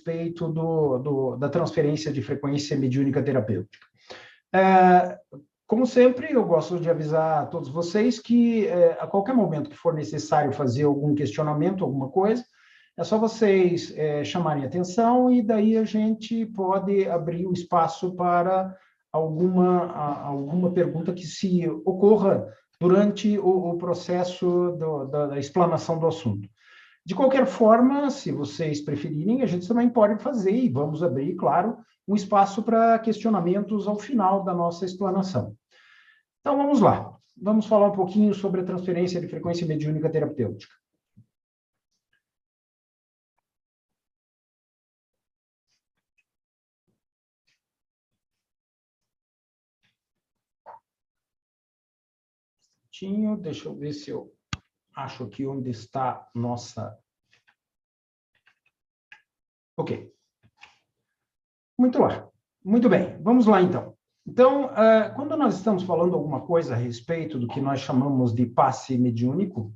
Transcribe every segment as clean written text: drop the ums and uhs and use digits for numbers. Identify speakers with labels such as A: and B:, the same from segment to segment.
A: respeito da transferência de frequência mediúnica terapêutica. Como sempre, eu gosto de avisar a todos vocês que a qualquer momento que for necessário fazer algum questionamento, alguma coisa, é só vocês chamarem atenção e daí a gente pode abrir o espaço para alguma pergunta que se ocorra durante o processo da explanação do assunto. De qualquer forma, se vocês preferirem, a gente também pode fazer, e vamos abrir, claro, um espaço para questionamentos ao final da nossa explanação. Então, vamos lá. Vamos falar um pouquinho sobre a transferência de frequência mediúnica terapêutica. Deixa eu ver se eu acho aqui onde está nossa... Ok. Muito bem, vamos lá então. Então, quando nós estamos falando alguma coisa a respeito do que nós chamamos de passe mediúnico,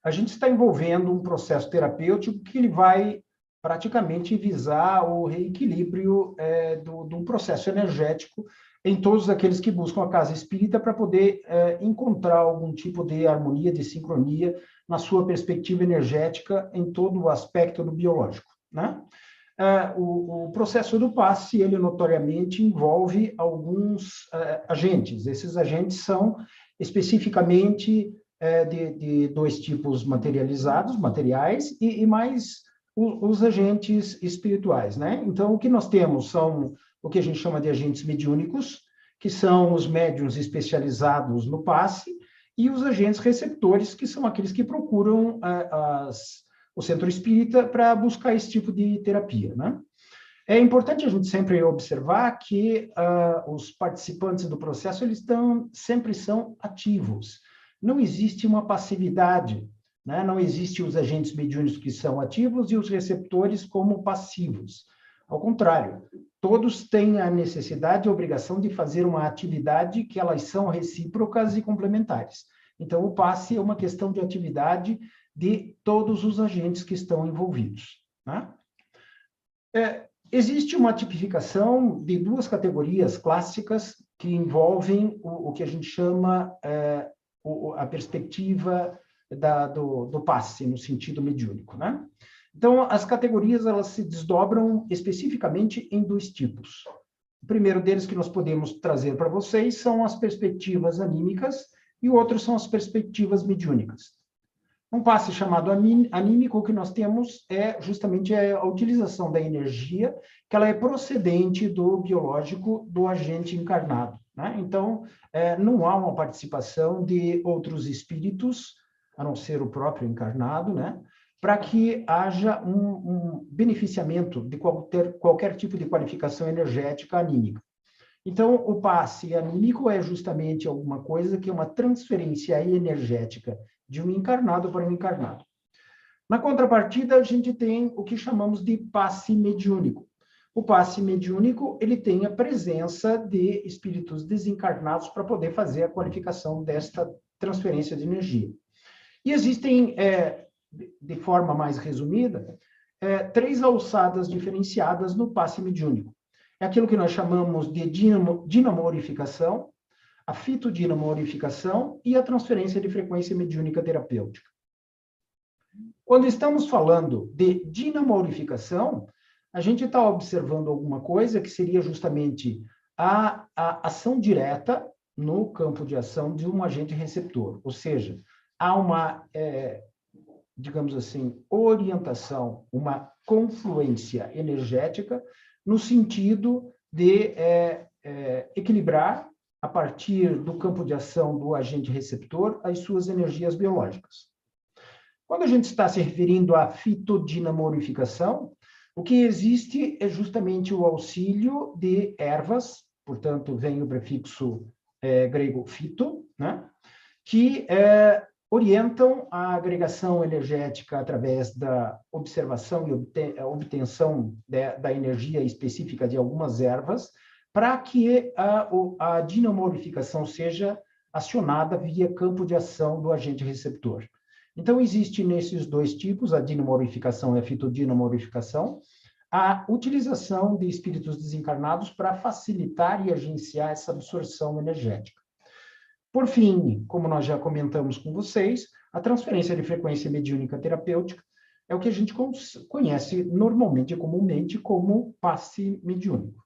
A: a gente está envolvendo um processo terapêutico que ele vai praticamente visar o reequilíbrio do processo energético em todos aqueles que buscam a casa espírita para poder encontrar algum tipo de harmonia, de sincronia na sua perspectiva energética em todo o aspecto do biológico, né? O processo do passe, ele notoriamente envolve alguns agentes. Esses agentes são especificamente de dois tipos materializados, materiais, e mais os agentes espirituais, né? Então, o que nós temos são o que a gente chama de agentes mediúnicos, que são os médiuns especializados no passe, e os agentes receptores, que são aqueles que procuram o centro espírita para buscar esse tipo de terapia, né? É importante a gente sempre observar que os participantes do processo, eles sempre são ativos. Não existe uma passividade, né? Não existem os agentes mediúnicos que são ativos e os receptores como passivos. Ao contrário, todos têm a necessidade e a obrigação de fazer uma atividade que elas são recíprocas e complementares. Então, o passe é uma questão de atividade de todos os agentes que estão envolvidos, né? Existe uma tipificação de duas categorias clássicas que envolvem o que a gente chama a perspectiva do passe, no sentido mediúnico, né? Então, as categorias, elas se desdobram especificamente em dois tipos. O primeiro deles que nós podemos trazer para vocês são as perspectivas anímicas e o outro são as perspectivas mediúnicas. Um passe chamado anímico, o que nós temos é justamente a utilização da energia, que ela é procedente do biológico do agente encarnado, né? Então, não há uma participação de outros espíritos, a não ser o próprio encarnado, né? Para que haja um beneficiamento de qualquer tipo de qualificação energética anímica. Então, o passe anímico é justamente alguma coisa que é uma transferência energética de um encarnado para um encarnado. Na contrapartida, a gente tem o que chamamos de passe mediúnico. O passe mediúnico, ele tem a presença de espíritos desencarnados para poder fazer a qualificação desta transferência de energia. E existem, de forma mais resumida, três alçadas diferenciadas no passe mediúnico. É aquilo que nós chamamos de dinamorificação, a fitodinamorificação e a transferência de frequência mediúnica terapêutica. Quando estamos falando de dinamorificação, a gente está observando alguma coisa que seria justamente a ação direta no campo de ação de um agente receptor, ou seja, há uma, digamos assim, orientação, uma confluência energética no sentido de equilibrar, a partir do campo de ação do agente receptor, as suas energias biológicas. Quando a gente está se referindo à fitodinamorificação, o que existe é justamente o auxílio de ervas, portanto, vem o prefixo grego fito, né? Que orientam a agregação energética através da observação e obtenção da energia específica de algumas ervas, para que a dinamorificação seja acionada via campo de ação do agente receptor. Então, existe nesses dois tipos, a dinamorificação e a fitodinamorificação, a utilização de espíritos desencarnados para facilitar e agenciar essa absorção energética. Por fim, como nós já comentamos com vocês, a transferência de frequência mediúnica terapêutica é o que a gente conhece normalmente e comumente como passe mediúnico.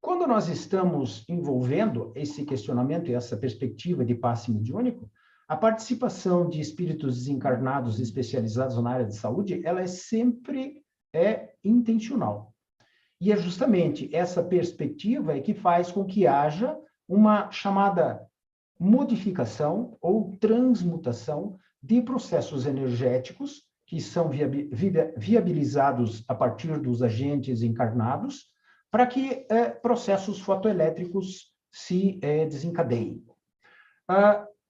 A: Quando nós estamos envolvendo esse questionamento e essa perspectiva de passe mediúnico, a participação de espíritos desencarnados especializados na área de saúde, ela é sempre intencional. E é justamente essa perspectiva que faz com que haja uma chamada modificação ou transmutação de processos energéticos que são viabilizados a partir dos agentes encarnados para que processos fotoelétricos se desencadeiem.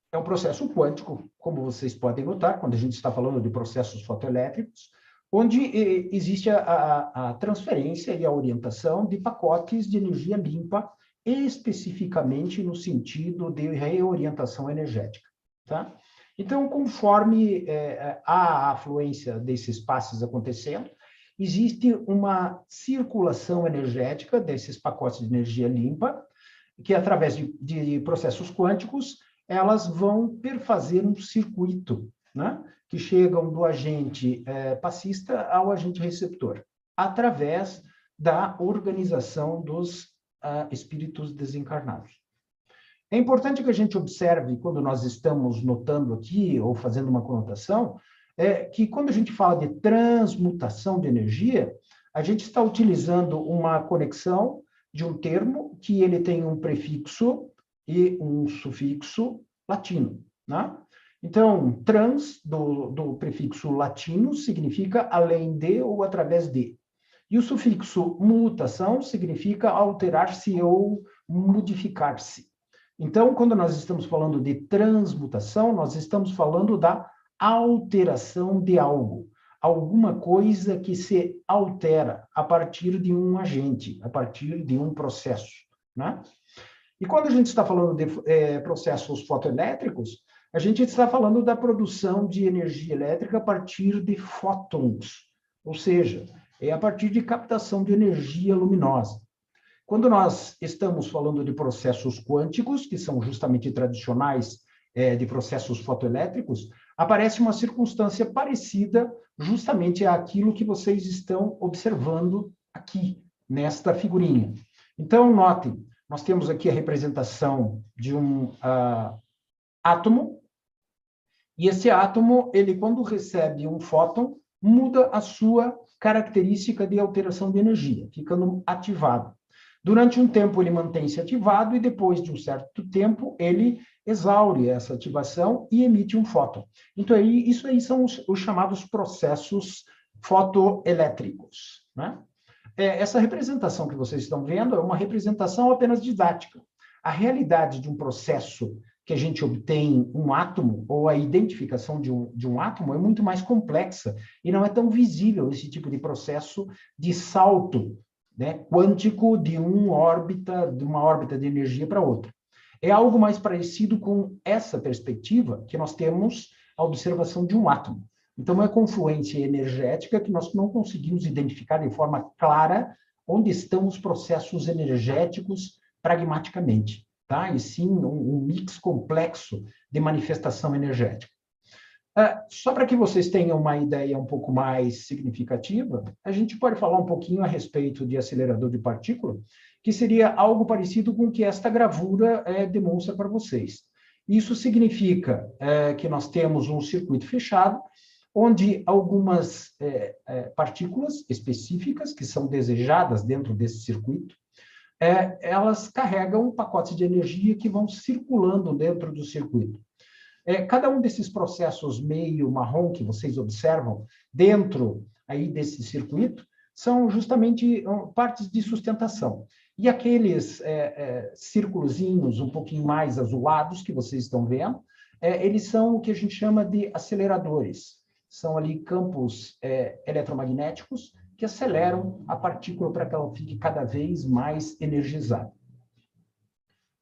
A: É um processo quântico, como vocês podem notar, quando a gente está falando de processos fotoelétricos, onde existe a transferência e a orientação de pacotes de energia limpa, especificamente no sentido de reorientação energética. Tá? Então, conforme há a afluência desses passes acontecendo, existe uma circulação energética desses pacotes de energia limpa, que através de processos quânticos, elas vão perfazer um circuito, né? Que chegam do agente passista ao agente receptor, através da organização dos espíritos desencarnados. É importante que a gente observe, quando nós estamos notando aqui, ou fazendo uma conotação, que quando a gente fala de transmutação de energia, a gente está utilizando uma conexão de um termo que ele tem um prefixo e um sufixo latino, né? Então, trans, do prefixo latino, significa além de ou através de. E o sufixo mutação significa alterar-se ou modificar-se. Então, quando nós estamos falando de transmutação, nós estamos falando da alteração de algo. Alguma coisa que se altera a partir de um agente, a partir de um processo, né? E quando a gente está falando de processos fotoelétricos, a gente está falando da produção de energia elétrica a partir de fótons, ou seja, é a partir de captação de energia luminosa. Quando nós estamos falando de processos quânticos, que são justamente tradicionais de processos fotoelétricos, aparece uma circunstância parecida justamente àquilo que vocês estão observando aqui, nesta figurinha. Então, notem, nós temos aqui a representação de um átomo, e esse átomo, ele quando recebe um fóton, muda a sua característica de alteração de energia, ficando ativado. Durante um tempo ele mantém-se ativado e depois de um certo tempo ele exaure essa ativação e emite um fóton. Então, isso aí são os chamados processos fotoelétricos, né? Essa representação que vocês estão vendo é uma representação apenas didática. A realidade de um processo que a gente obtém um átomo, ou a identificação de um átomo, é muito mais complexa e não é tão visível esse tipo de processo de salto, né, quântico de uma órbita de energia para outra. É algo mais parecido com essa perspectiva que nós temos a observação de um átomo. Então, é uma confluência energética que nós não conseguimos identificar de forma clara onde estão os processos energéticos pragmaticamente, tá? E sim um mix complexo de manifestação energética. Só para que vocês tenham uma ideia um pouco mais significativa, a gente pode falar um pouquinho a respeito de acelerador de partícula, que seria algo parecido com o que esta gravura demonstra para vocês. Isso significa que nós temos um circuito fechado, onde algumas partículas específicas, que são desejadas dentro desse circuito, elas carregam pacotes de energia que vão circulando dentro do circuito. Cada um desses processos meio marrom que vocês observam dentro aí desse circuito são justamente partes de sustentação. E aqueles círculozinhos um pouquinho mais azulados que vocês estão vendo, eles são o que a gente chama de aceleradores. São ali campos eletromagnéticos que aceleram a partícula para que ela fique cada vez mais energizada.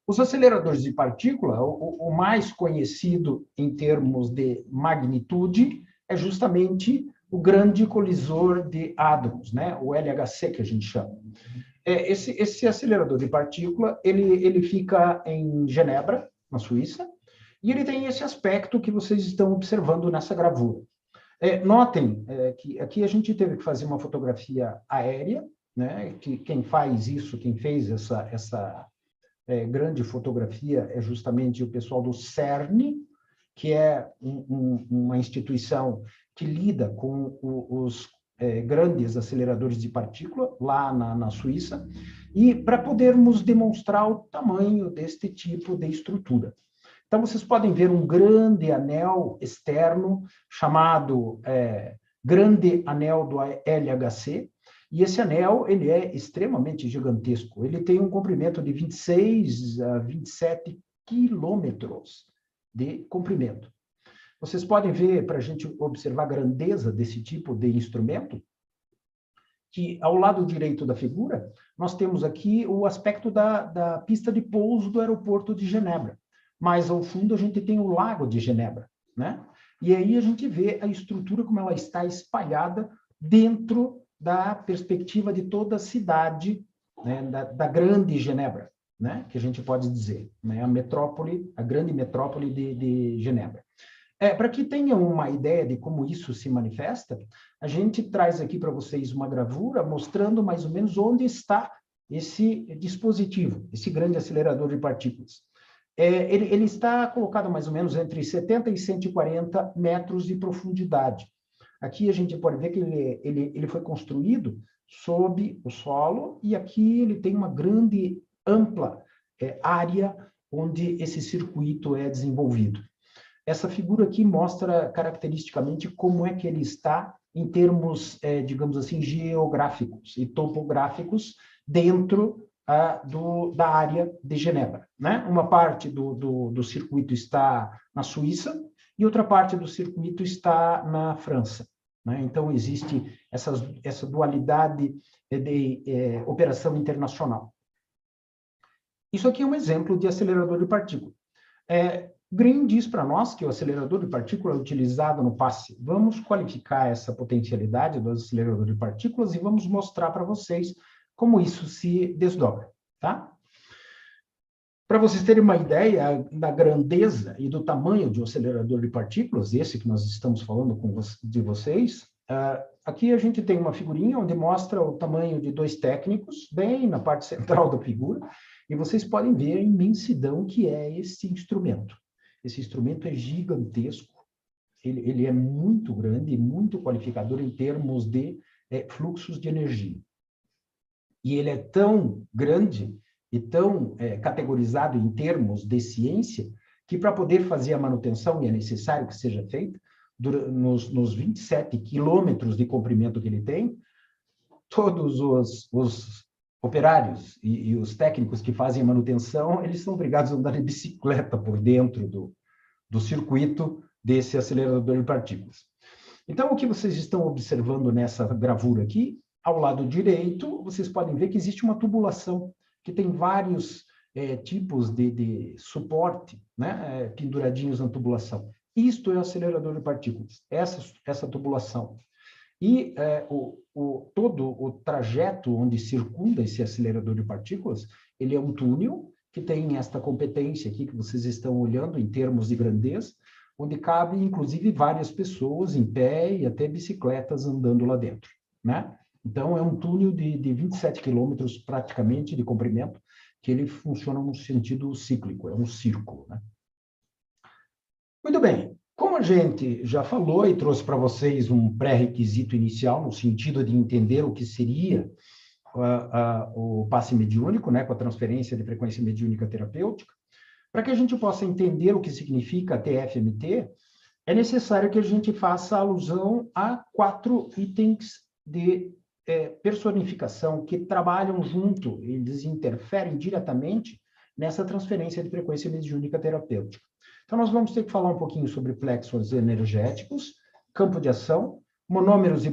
A: Os aceleradores de partícula, o mais conhecido em termos de magnitude, é justamente o grande colisor de átomos, né? O LHC, que a gente chama. Esse acelerador de partícula, ele fica em Genebra, na Suíça, e ele tem esse aspecto que vocês estão observando nessa gravura. Notem que aqui a gente teve que fazer uma fotografia aérea, né? Que quem faz isso, quem fez essa grande fotografia é justamente o pessoal do CERN, que é uma instituição que lida com os grandes aceleradores de partícula lá na Suíça, e para podermos demonstrar o tamanho deste tipo de estrutura. Então, vocês podem ver um grande anel externo chamado Grande Anel do LHC, e esse anel ele é extremamente gigantesco. Ele tem um comprimento de 26 a 27 quilômetros de comprimento. Vocês podem ver, para a gente observar a grandeza desse tipo de instrumento, que ao lado direito da figura, nós temos aqui o aspecto da pista de pouso do aeroporto de Genebra. Mais ao fundo, a gente tem o Lago de Genebra, né? E aí a gente vê a estrutura como ela está espalhada dentro da perspectiva de toda a cidade, né? da grande Genebra, né? Que a gente pode dizer, né? A grande metrópole de Genebra. Para que tenham uma ideia de como isso se manifesta, a gente traz aqui para vocês uma gravura mostrando mais ou menos onde está esse dispositivo, esse grande acelerador de partículas. Ele está colocado mais ou menos entre 70 e 140 metros de profundidade. Aqui a gente pode ver que ele foi construído sob o solo, e aqui ele tem uma grande, ampla área onde esse circuito é desenvolvido. Essa figura aqui mostra caracteristicamente como é que ele está em termos, digamos assim, geográficos e topográficos dentro da área de Genebra, né? Uma parte do circuito está na Suíça e outra parte do circuito está na França, né? Então, existe essa dualidade de operação internacional. Isso aqui é um exemplo de acelerador de partícula. Green diz para nós que o acelerador de partícula é utilizado no passe. Vamos qualificar essa potencialidade do acelerador de partículas e vamos mostrar para vocês como isso se desdobra, tá? Para vocês terem uma ideia da grandeza e do tamanho de um acelerador de partículas, esse que nós estamos falando de vocês, aqui a gente tem uma figurinha onde mostra o tamanho de dois técnicos, bem na parte central da figura, e vocês podem ver a imensidão que é esse instrumento. Esse instrumento é gigantesco, ele é muito grande e muito qualificador em termos de fluxos de energia. E ele é tão grande e tão categorizado em termos de ciência, que para poder fazer a manutenção, e é necessário que seja feita, nos 27 quilômetros de comprimento que ele tem, todos os operários e os técnicos que fazem a manutenção, eles são obrigados a andar de bicicleta por dentro do circuito desse acelerador de partículas. Então, o que vocês estão observando nessa gravura aqui, ao lado direito, vocês podem ver que existe uma tubulação, que tem vários tipos de suporte, né, penduradinhos na tubulação. Isto é o acelerador de partículas, essa tubulação. E todo o trajeto onde circunda esse acelerador de partículas, ele é um túnel que tem esta competência aqui que vocês estão olhando em termos de grandeza, onde cabe, inclusive, várias pessoas em pé e até bicicletas andando lá dentro, né? Então, é um túnel de 27 quilômetros, praticamente, de comprimento, que ele funciona no sentido cíclico, é um círculo, né? Muito bem. Como a gente já falou e trouxe para vocês um pré-requisito inicial, no sentido de entender o que seria o passe mediúnico, né, com a transferência de frequência mediúnica terapêutica, para que a gente possa entender o que significa TFMT, é necessário que a gente faça alusão a 4 itens de personificação que trabalham junto, eles interferem diretamente nessa transferência de frequência mediúnica terapêutica. Então, nós vamos ter que falar um pouquinho sobre plexos energéticos, campo de ação, monômeros e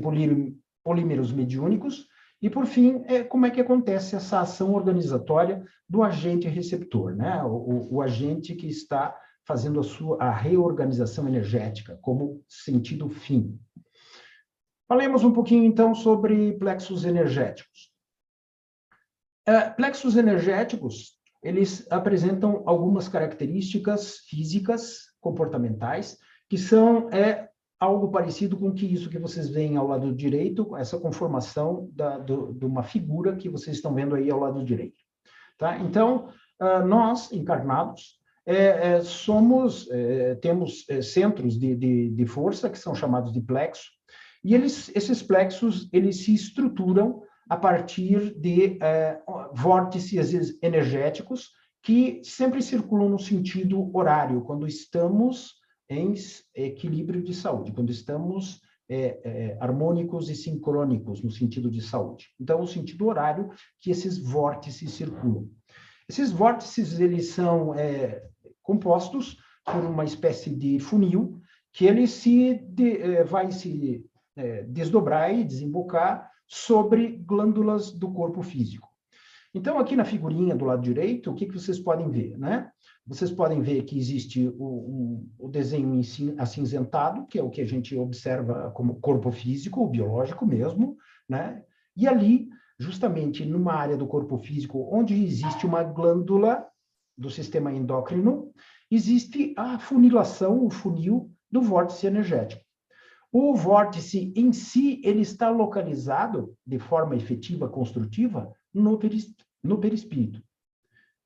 A: polímeros mediúnicos, e, por fim, como é que acontece essa ação organizatória do agente receptor, né? O agente que está fazendo a reorganização energética como sentido fim. Falemos um pouquinho, então, sobre plexos energéticos. Plexos energéticos, eles apresentam algumas características físicas, comportamentais, que são algo parecido com isso que vocês veem ao lado direito, essa conformação de uma figura que vocês estão vendo aí ao lado direito. Tá? Então, nós, encarnados, temos centros de força, que são chamados de plexo, e esses plexos, eles se estruturam a partir de vórtices energéticos que sempre circulam no sentido horário, quando estamos em equilíbrio de saúde, quando estamos harmônicos e sincrônicos no sentido de saúde. Então, o sentido horário que esses vórtices circulam. Esses vórtices, eles são compostos por uma espécie de funil que ele vai se desdobrar e desembocar sobre glândulas do corpo físico. Então, aqui na figurinha do lado direito, o que vocês podem ver, né? Vocês podem ver que existe o desenho acinzentado, que é o que a gente observa como corpo físico, o biológico mesmo, né? E ali, justamente numa área do corpo físico, onde existe uma glândula do sistema endócrino, existe a funilação, o funil do vórtice energético. O vórtice em si, ele está localizado de forma efetiva, construtiva, no perispírito.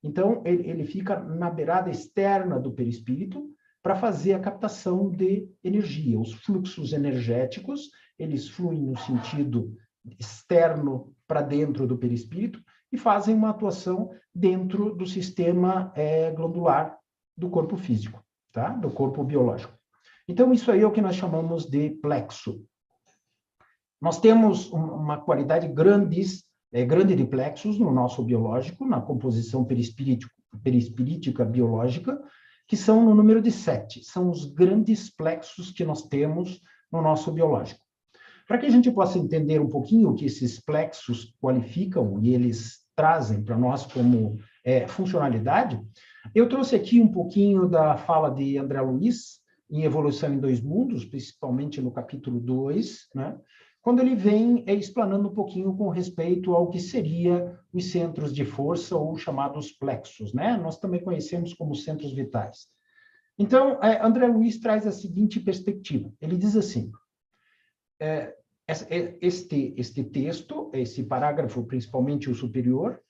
A: Então, ele fica na beirada externa do perispírito para fazer a captação de energia. Os fluxos energéticos, eles fluem no sentido externo para dentro do perispírito e fazem uma atuação dentro do sistema glandular do corpo físico, tá? Do corpo biológico. Então, isso aí é o que nós chamamos de plexo. Nós temos uma qualidade grande de plexos no nosso biológico, na composição perispirítica biológica, que são no número de 7. São os grandes plexos que nós temos no nosso biológico. Para que a gente possa entender um pouquinho o que esses plexos qualificam e eles trazem para nós como funcionalidade, eu trouxe aqui um pouquinho da fala de André Luiz, em Evolução em Dois Mundos, principalmente no capítulo 2, né? Quando ele vem explanando um pouquinho com respeito ao que seria os centros de força, ou chamados plexos, né? Nós também conhecemos como centros vitais. Então, André Luiz traz a seguinte perspectiva. Ele diz assim, este texto, esse parágrafo, principalmente o superior,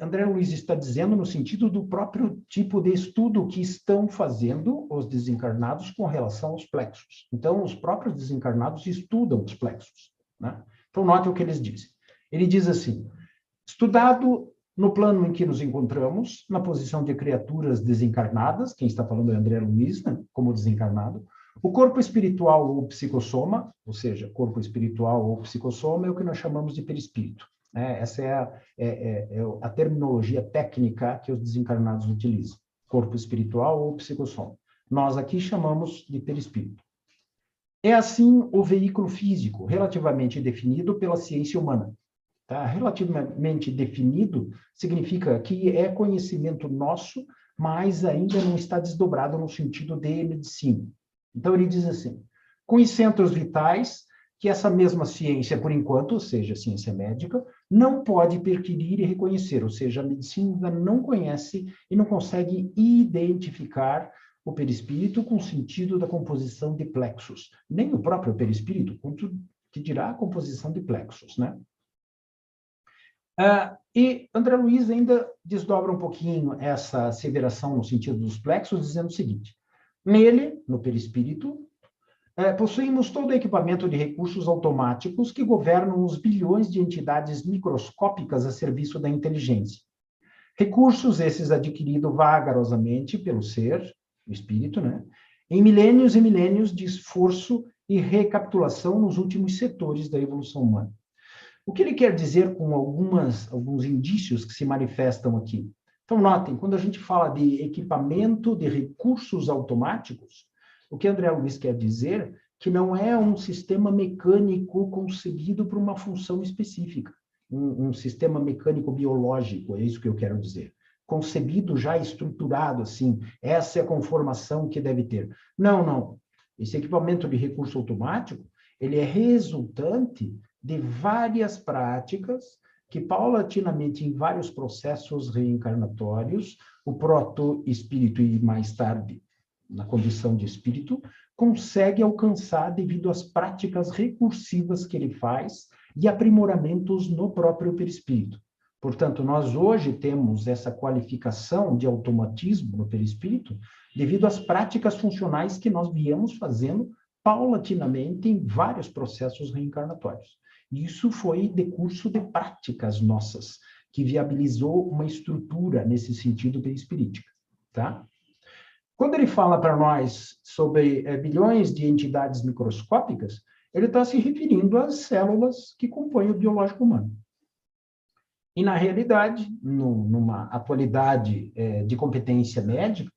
A: André Luiz está dizendo no sentido do próprio tipo de estudo que estão fazendo os desencarnados com relação aos plexos. Então, os próprios desencarnados estudam os plexos, né? Então, note o que eles dizem. Ele diz assim, estudado no plano em que nos encontramos, na posição de criaturas desencarnadas, quem está falando é André Luiz, né, como desencarnado, o corpo espiritual ou psicossoma, ou seja, corpo espiritual ou psicossoma é o que nós chamamos de perispírito. Essa é a terminologia técnica que os desencarnados utilizam, corpo espiritual ou psicossoma. Nós aqui chamamos de perispírito. É assim o veículo físico, relativamente definido pela ciência humana. Tá? Relativamente definido significa que é conhecimento nosso, mas ainda não está desdobrado no sentido de medicina. Então, ele diz assim, com os centros vitais, que essa mesma ciência, por enquanto, ou seja, a ciência médica, não pode perquirir e reconhecer, ou seja, a medicina ainda não conhece e não consegue identificar o perispírito com o sentido da composição de plexos. Nem o próprio perispírito, quanto que dirá a composição de plexos, né? E André Luiz ainda desdobra um pouquinho essa asseveração no sentido dos plexos, dizendo o seguinte, nele, no perispírito, possuímos todo o equipamento de recursos automáticos que governam os bilhões de entidades microscópicas a serviço da inteligência. Recursos esses adquiridos vagarosamente pelo ser, o espírito, né? Em milênios e milênios de esforço e recapitulação nos últimos setores da evolução humana. O que ele quer dizer com alguns indícios que se manifestam aqui? Então, notem, quando a gente fala de equipamento de recursos automáticos, o que André Luiz quer dizer que não é um sistema mecânico concebido para uma função específica, um sistema mecânico biológico, é isso que eu quero dizer. Concebido já estruturado, assim, essa é a conformação que deve ter. Não, não. Esse equipamento de recurso automático, Ele é resultante de várias práticas que, paulatinamente, em vários processos reencarnatórios, o proto-espírito e, mais tarde, na condição de espírito, consegue alcançar devido às práticas recursivas que ele faz e aprimoramentos no próprio perispírito. Portanto, nós hoje temos essa qualificação de automatismo no perispírito devido às práticas funcionais que nós viemos fazendo paulatinamente em vários processos reencarnatórios. Isso foi decurso de práticas nossas, que viabilizou uma estrutura nesse sentido perispirítica, tá? Quando ele fala para nós sobre bilhões de entidades microscópicas, ele está se referindo às células que compõem o biológico humano. E, na realidade, numa atualidade de competência médica,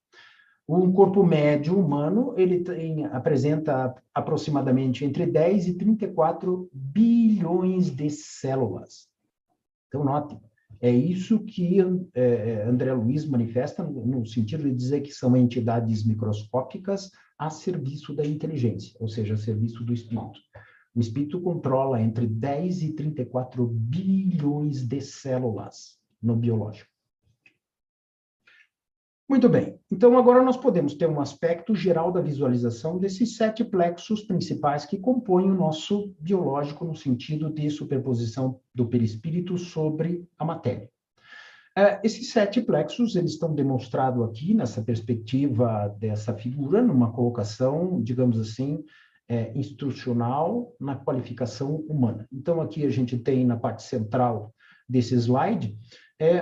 A: um corpo médio humano ele apresenta aproximadamente entre 10 e 34 bilhões de células. Então, note, é isso que André Luiz manifesta no sentido de dizer que são entidades microscópicas a serviço da inteligência, ou seja, a serviço do espírito. O espírito controla entre 10 e 34 bilhões de células no biológico. Muito bem, então agora nós podemos ter um aspecto geral da visualização desses 7 plexos principais que compõem o nosso biológico no sentido de superposição do perispírito sobre a matéria. Esses 7 plexos, eles estão demonstrados aqui nessa perspectiva dessa figura, numa colocação, digamos assim, instrucional na qualificação humana. Então aqui a gente tem na parte central desse slide,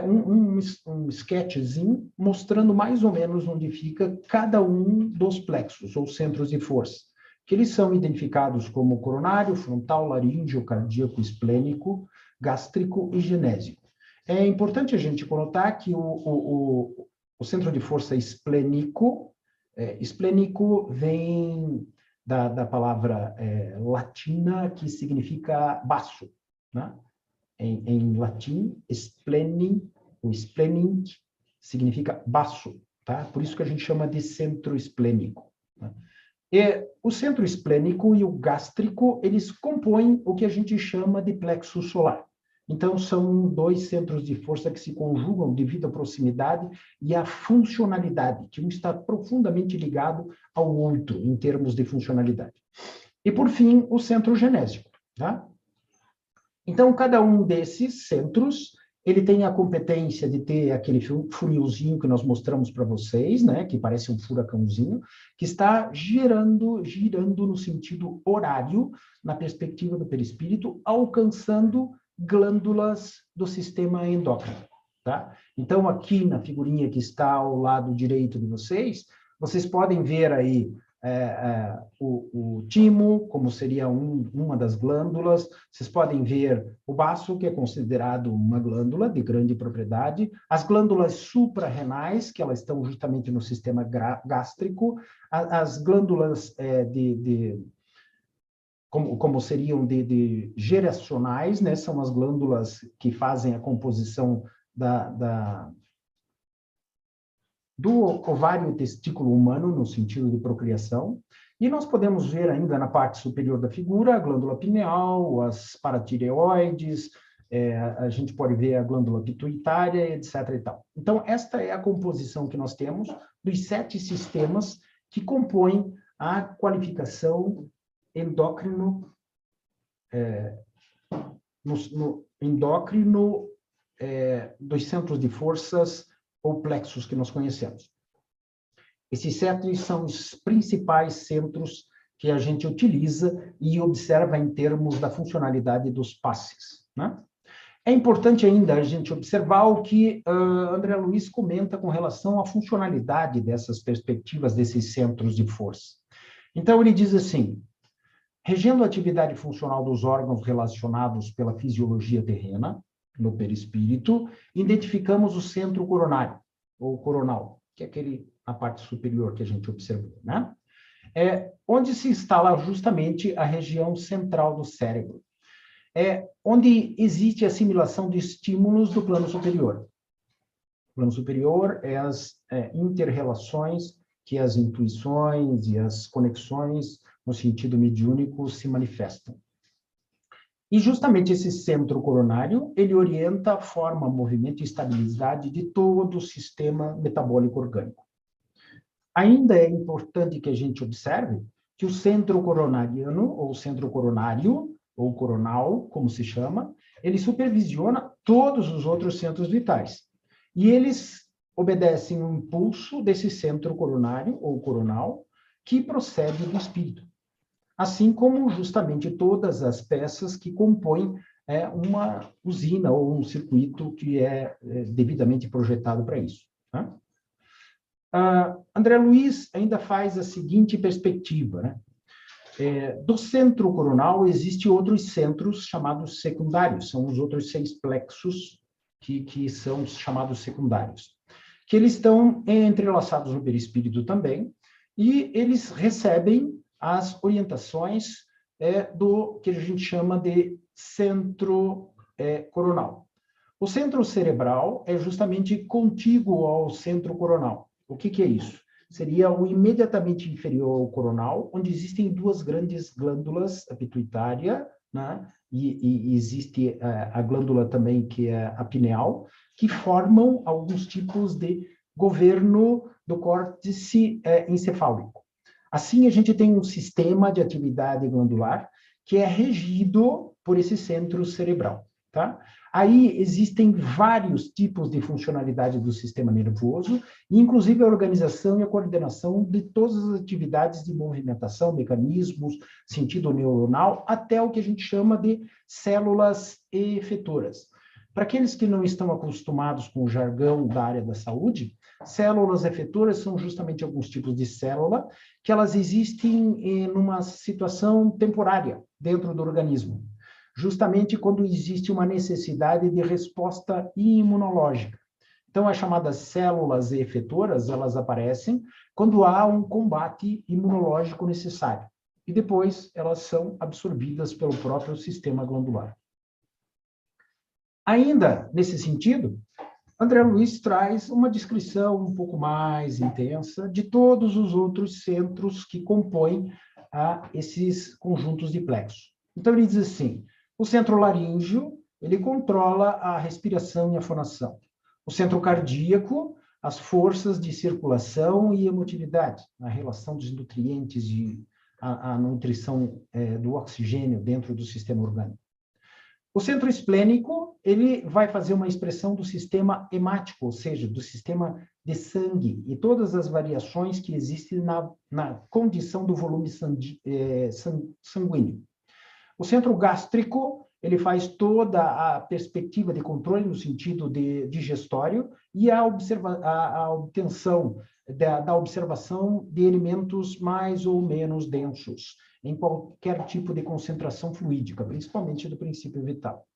A: um sketchzinho mostrando mais ou menos onde fica cada um dos plexos, ou centros de força, que eles são identificados como coronário, frontal, laríngeo, cardíaco, esplênico, gástrico e genésico. É importante a gente notar que o centro de força esplênico, esplênico vem da palavra latina que significa baço, né? Em latim, o splening significa baço, tá? Por isso que a gente chama de centro esplênico. Né? E o centro esplênico e o gástrico, eles compõem o que a gente chama de plexo solar. Então, são 2 centros de força que se conjugam devido à proximidade e à funcionalidade, que um está profundamente ligado ao outro, em termos de funcionalidade. E, por fim, o centro genésico, tá? Então, cada um desses centros, ele tem a competência de ter aquele funilzinho que nós mostramos para vocês, né, que parece um furacãozinho, que está girando no sentido horário, na perspectiva do perispírito, alcançando glândulas do sistema endócrino, tá? Então, aqui na figurinha que está ao lado direito de vocês podem ver aí o timo, como seria uma das glândulas. Vocês podem ver o baço, que é considerado uma glândula de grande propriedade, as glândulas suprarrenais, que elas estão justamente no sistema gástrico, as glândulas como seriam de geracionais, né? São as glândulas que fazem a composição do ovário e testículo humano, no sentido de procriação. E nós podemos ver ainda na parte superior da figura a glândula pineal, as paratireoides, a gente pode ver a glândula pituitária, etc. e tal. Então, esta é a composição que nós temos dos 7 sistemas que compõem a qualificação endócrino, endócrino dos centros de forças ou plexos que nós conhecemos. Esses 7 são os principais centros que a gente utiliza e observa em termos da funcionalidade dos passes, né? É importante ainda a gente observar o que André Luiz comenta com relação à funcionalidade dessas perspectivas desses centros de força. Então, ele diz assim: regendo a atividade funcional dos órgãos relacionados pela fisiologia terrena, no perispírito, identificamos o centro coronário, ou coronal, que é aquele na parte superior que a gente observou, né? Onde se instala justamente a região central do cérebro, onde existe a assimilação de estímulos do plano superior. O plano superior é as inter-relações que as intuições e as conexões no sentido mediúnico se manifestam. E justamente esse centro coronário, ele orienta a forma, movimento e estabilidade de todo o sistema metabólico orgânico. Ainda é importante que a gente observe que o centro coronariano, ou centro coronário, ou coronal, como se chama, ele supervisiona todos os outros centros vitais. E eles obedecem um impulso desse centro coronário, ou coronal, que procede do espírito. Assim como justamente todas as peças que compõem uma usina ou um circuito que é devidamente projetado para isso. Tá? André Luiz ainda faz a seguinte perspectiva, né? Do centro coronal existem outros centros chamados secundários, são os outros 6 plexos que são chamados secundários, que eles estão entrelaçados no perispírito também, e eles recebem as orientações do que a gente chama de centro coronal. O centro cerebral é justamente contíguo ao centro coronal. O que é isso? Seria o imediatamente inferior ao coronal, onde existem 2 grandes glândulas, a pituitária, né? E existe a glândula também, que é a pineal, que formam alguns tipos de governo do córtex encefálico. Assim, a gente tem um sistema de atividade glandular que é regido por esse centro cerebral, tá? Aí existem vários tipos de funcionalidade do sistema nervoso, inclusive a organização e a coordenação de todas as atividades de movimentação, mecanismos, sentido neuronal, até o que a gente chama de células efetoras. Para aqueles que não estão acostumados com o jargão da área da saúde, células efetoras são justamente alguns tipos de célula que elas existem em uma situação temporária dentro do organismo, justamente quando existe uma necessidade de resposta imunológica. Então, as chamadas células efetoras, elas aparecem quando há um combate imunológico necessário, e depois elas são absorvidas pelo próprio sistema glandular. Ainda nesse sentido, André Luiz traz uma descrição um pouco mais intensa de todos os outros centros que compõem esses conjuntos de plexos. Então, ele diz assim: o centro laríngeo, ele controla a respiração e a fonação. O centro cardíaco, as forças de circulação e emotividade, a relação dos nutrientes e a nutrição do oxigênio dentro do sistema orgânico. O centro esplênico, ele vai fazer uma expressão do sistema hemático, ou seja, do sistema de sangue, e todas as variações que existem na condição do volume sanguíneo. O centro gástrico, ele faz toda a perspectiva de controle no sentido de digestório e a obtenção da observação de elementos mais ou menos densos, em qualquer tipo de concentração fluídica, principalmente do princípio vital.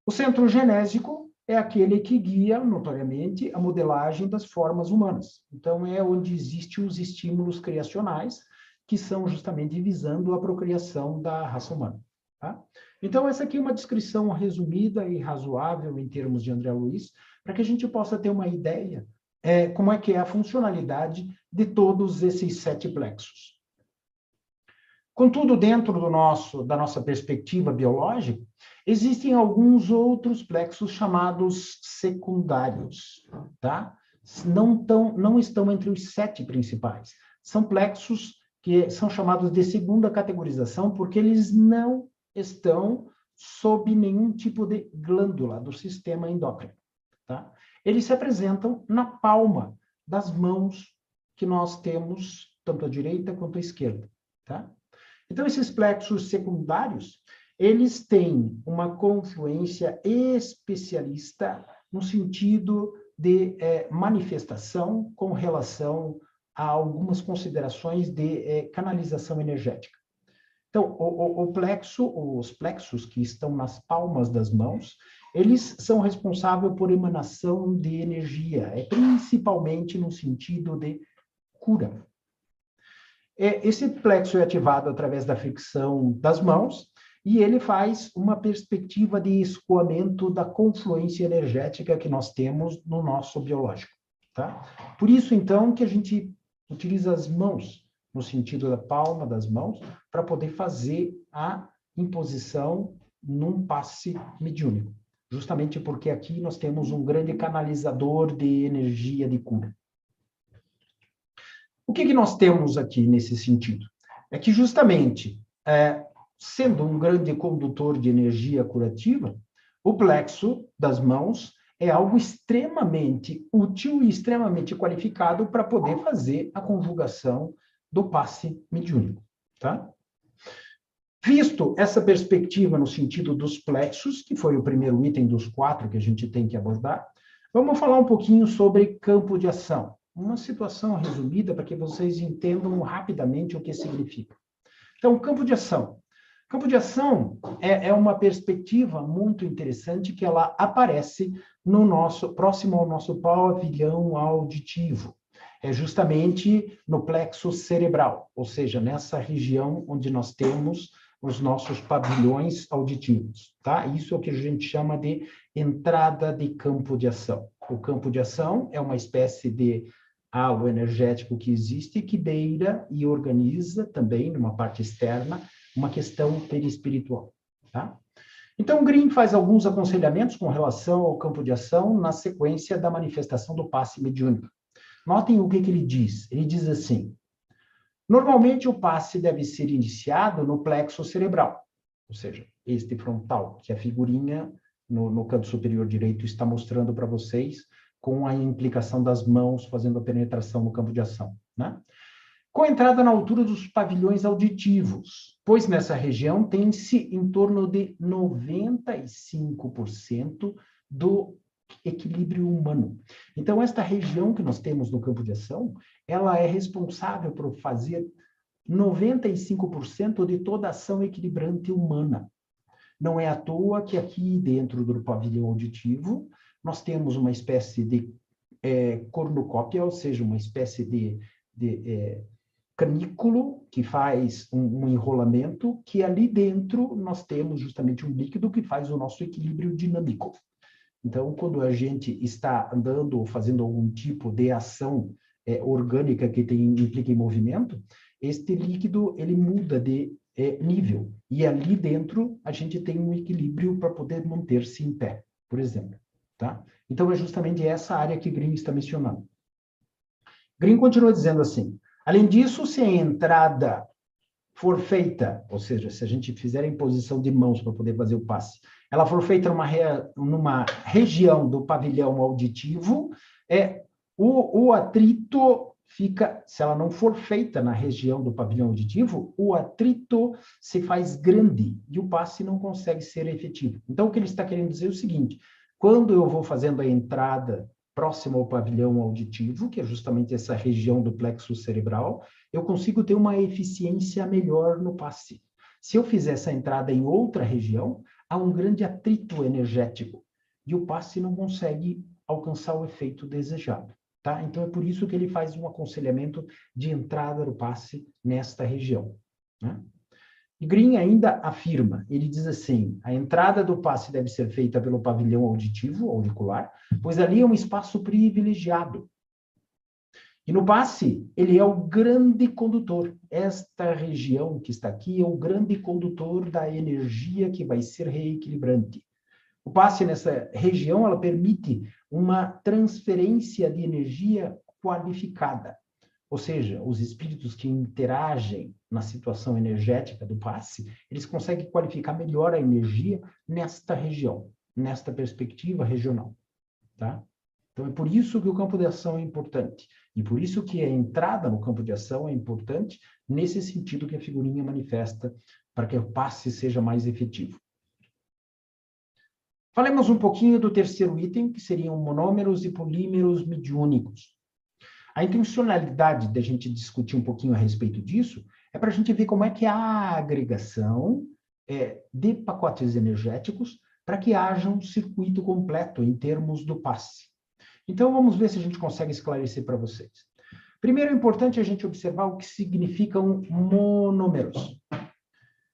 A: O centro genésico é aquele que guia, notoriamente, a modelagem das formas humanas. Então, é onde existem os estímulos criacionais, que são justamente visando a procriação da raça humana. Tá? Então, essa aqui é uma descrição resumida e razoável em termos de André Luiz, para que a gente possa ter uma ideia como é que é a funcionalidade de todos esses 7 plexos. Contudo, dentro da nossa perspectiva biológica, existem alguns outros plexos chamados secundários, tá? Não estão entre os 7 principais. São plexos que são chamados de segunda categorização, porque eles não estão sob nenhum tipo de glândula do sistema endócrino, tá? Eles se apresentam na palma das mãos que nós temos, tanto à direita quanto à esquerda, tá? Então, esses plexos secundários, eles têm uma confluência especialista no sentido de manifestação com relação a algumas considerações de canalização energética. Então, os plexos que estão nas palmas das mãos, eles são responsáveis por emanação de energia, principalmente no sentido de cura. Esse plexo é ativado através da fricção das mãos e ele faz uma perspectiva de escoamento da confluência energética que nós temos no nosso biológico. Tá? Por isso, então, que a gente utiliza as mãos, no sentido da palma das mãos, para poder fazer a imposição num passe mediúnico. Justamente porque aqui nós temos um grande canalizador de energia de cura. O que nós temos aqui nesse sentido? É que justamente, sendo um grande condutor de energia curativa, o plexo das mãos é algo extremamente útil e extremamente qualificado para poder fazer a conjugação do passe mediúnico, tá? Visto essa perspectiva no sentido dos plexos, que foi o primeiro item dos 4 que a gente tem que abordar, vamos falar um pouquinho sobre campo de ação. Uma situação resumida para que vocês entendam rapidamente o que significa. Então, campo de ação. Campo de ação é uma perspectiva muito interessante que ela aparece próximo ao nosso pavilhão auditivo. É justamente no plexo cerebral, ou seja, nessa região onde nós temos os nossos pavilhões auditivos, tá? Isso é o que a gente chama de entrada de campo de ação. O campo de ação é uma espécie de halo energético que existe, que beira e organiza também, numa parte externa, uma questão perispiritual, tá? Então, o Green faz alguns aconselhamentos com relação ao campo de ação na sequência da manifestação do passe mediúnico. Notem o que ele diz. Ele diz assim: normalmente o passe deve ser iniciado no plexo cerebral, ou seja, este frontal, que a figurinha no canto superior direito está mostrando para vocês, com a implicação das mãos fazendo a penetração no campo de ação, né? Com a entrada na altura dos pavilhões auditivos, pois nessa região tem-se em torno de 95% do equilíbrio humano. Então, esta região que nós temos no campo de ação, ela é responsável por fazer 95% de toda a ação equilibrante humana. Não é à toa que aqui dentro do pavilhão auditivo, nós temos uma espécie de cornucópia, ou seja, uma espécie de canículo que faz um enrolamento, que ali dentro nós temos justamente um líquido que faz o nosso equilíbrio dinâmico. Então, quando a gente está andando ou fazendo algum tipo de ação orgânica que implica em movimento, este líquido ele muda de nível. E ali dentro a gente tem um equilíbrio para poder manter-se em pé, por exemplo. Tá? Então, é justamente essa área que Green está mencionando. Green continua dizendo assim: além disso, se a entrada for feita, ou seja, se a gente fizer a imposição de mãos para poder fazer o passe, ela for feita numa região do pavilhão auditivo, o atrito fica, se ela não for feita na região do pavilhão auditivo, o atrito se faz grande e o passe não consegue ser efetivo. Então, o que ele está querendo dizer é o seguinte: quando eu vou fazendo a entrada próximo ao pavilhão auditivo, que é justamente essa região do plexo cerebral, eu consigo ter uma eficiência melhor no passe. Se eu fizer essa entrada em outra região, há um grande atrito energético e o passe não consegue alcançar o efeito desejado, tá? Então, é por isso que ele faz um aconselhamento de entrada do passe nesta região, né? E Green ainda afirma, ele diz assim: a entrada do passe deve ser feita pelo pavilhão auditivo, auricular, pois ali é um espaço privilegiado. E no passe, ele é o grande condutor. Esta região que está aqui é o grande condutor da energia que vai ser reequilibrante. O passe nessa região, ela permite uma transferência de energia qualificada. Ou seja, os espíritos que interagem na situação energética do passe, eles conseguem qualificar melhor a energia nesta região, nesta perspectiva regional, tá? Então, é por isso que o campo de ação é importante. E por isso que a entrada no campo de ação é importante, nesse sentido que a figurinha manifesta, para que o passe seja mais efetivo. Falemos um pouquinho do terceiro item, que seriam monômeros e polímeros mediúnicos. A intencionalidade da gente discutir um pouquinho a respeito disso é para a gente ver como é que é a agregação de pacotes energéticos para que haja um circuito completo em termos do passe. Então, vamos ver se a gente consegue esclarecer para vocês. Primeiro, é importante a gente observar o que significam monômeros.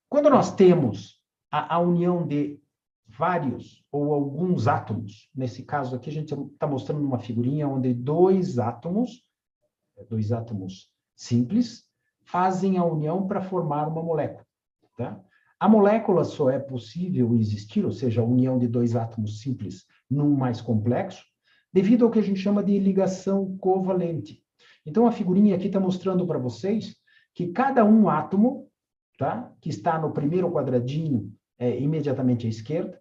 A: Quando nós temos a união de vários ou alguns átomos, nesse caso aqui a gente está mostrando uma figurinha onde dois átomos dois átomos simples, fazem a união para formar uma molécula. Tá? A molécula só é possível existir, ou seja, a união de dois átomos simples num mais complexo, devido ao que a gente chama de ligação covalente. Então, a figurinha aqui está mostrando para vocês que cada um átomo, tá, que está no primeiro quadradinho, imediatamente à esquerda,